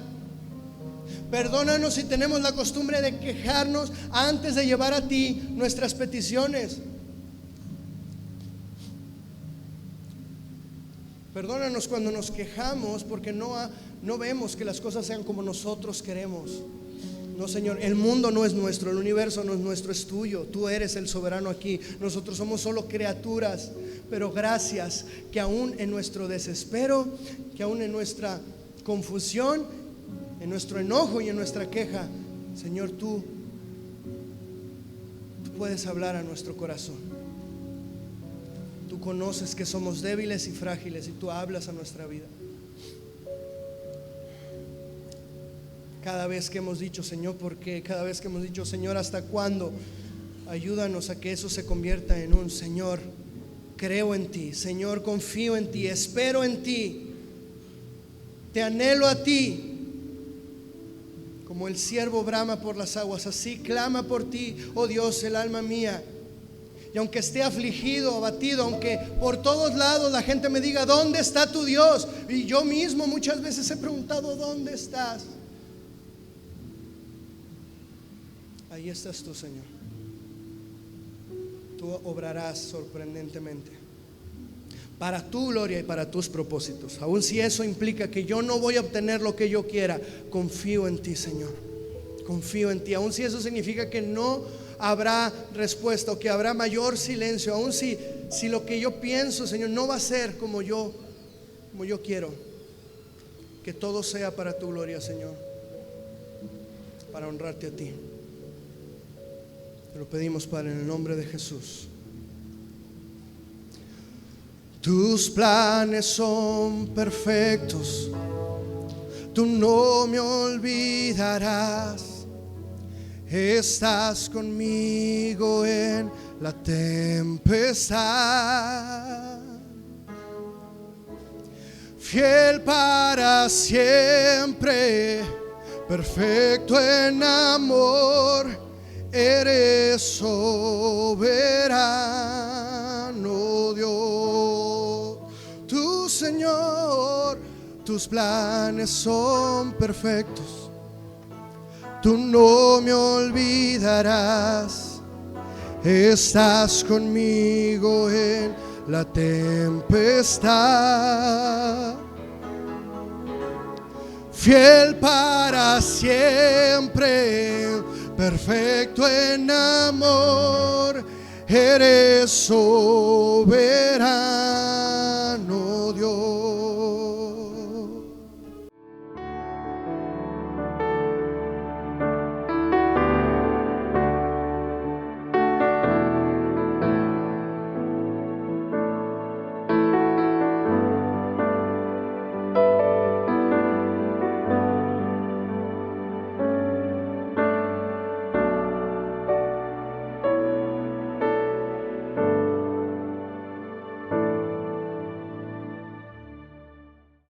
S1: Perdónanos si tenemos la costumbre de quejarnos antes de llevar a ti nuestras peticiones. Perdónanos cuando nos quejamos porque no vemos que las cosas sean como nosotros queremos. No, Señor, el mundo no es nuestro, el universo no es nuestro, es tuyo. Tú eres el soberano aquí. Nosotros somos solo criaturas. Pero gracias que aún en nuestro desespero, que aún en nuestra confusión, en nuestro enojo y en nuestra queja, Señor, tú puedes hablar a nuestro corazón. Tú conoces que somos débiles y frágiles y tú hablas a nuestra vida. Cada vez que hemos dicho, Señor, ¿por qué? Cada vez que hemos dicho, Señor, ¿hasta cuándo? Ayúdanos a que eso se convierta en un Señor, creo en ti, Señor, confío en ti, espero en ti, te anhelo a ti. Como el siervo brama por las aguas, así clama por ti, oh Dios, el alma mía. Y aunque esté afligido, abatido, aunque por todos lados la gente me diga, ¿dónde está tu Dios? Y yo mismo muchas veces he preguntado, ¿dónde estás? Ahí estás tú, Señor. Tú obrarás sorprendentemente para tu gloria y para tus propósitos. Aun si eso implica que yo no voy a obtener lo que yo quiera, confío en ti, Señor. Confío en ti. Aun si eso significa que no habrá respuesta o que habrá mayor silencio, aun si lo que yo pienso, Señor, no va a ser como yo quiero, que todo sea para tu gloria, Señor, para honrarte a ti. Te lo pedimos, Padre, en el nombre de Jesús. Tus planes son perfectos, tú no me olvidarás. Estás conmigo en la tempestad, fiel para siempre, perfecto en amor, eres soberano Dios. Tu Señor, tus planes son perfectos, tú no me olvidarás. Estás conmigo en la tempestad, fiel para siempre, perfecto en amor, eres soberano